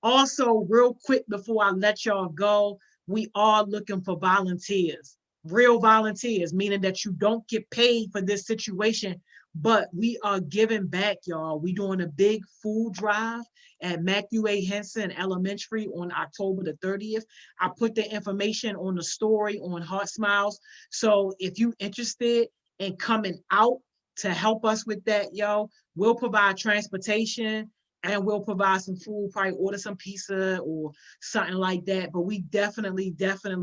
also real quick before I let y'all go, we are looking for volunteers. Real volunteers, meaning that you don't get paid for this situation, but we are giving back, y'all. We doing a big food drive at Matthew A. Henson Elementary on October the 30th. I put the information on the story on HeartSmiles. So if you interested in coming out to help us with that, yo, we'll provide transportation and we'll provide some food, probably order some pizza or something like that. But we definitely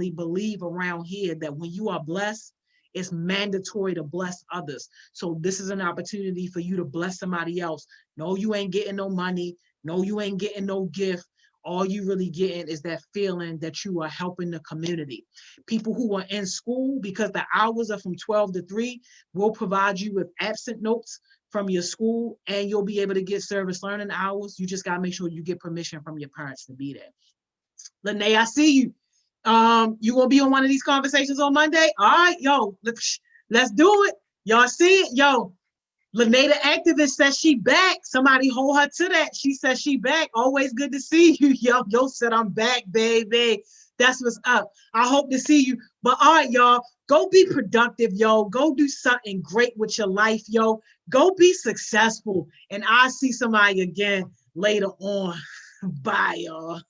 believe around here that when you are blessed, it's mandatory to bless others. So this is an opportunity for you to bless somebody else. No, you ain't getting no money. No, you ain't getting no gift. All you really getting is that feeling that you are helping the community. People who are in school, because the hours are from 12 to 3, we'll provide you with absent notes from your school, and you'll be able to get service learning hours. You just got to make sure you get permission from your parents to be there. Lene, I see you. You gonna be on one of these conversations on Monday? All right, yo, let's do it. Y'all see it? Yo, Lene the activist says she back. Somebody hold her to that. She says she back. Always good to see you. Yo said I'm back, baby. That's what's up. I hope to see you. But all right, y'all, go be productive, yo. Go do something great with your life, yo. Go be successful. And I'll see somebody again later on. Bye, y'all.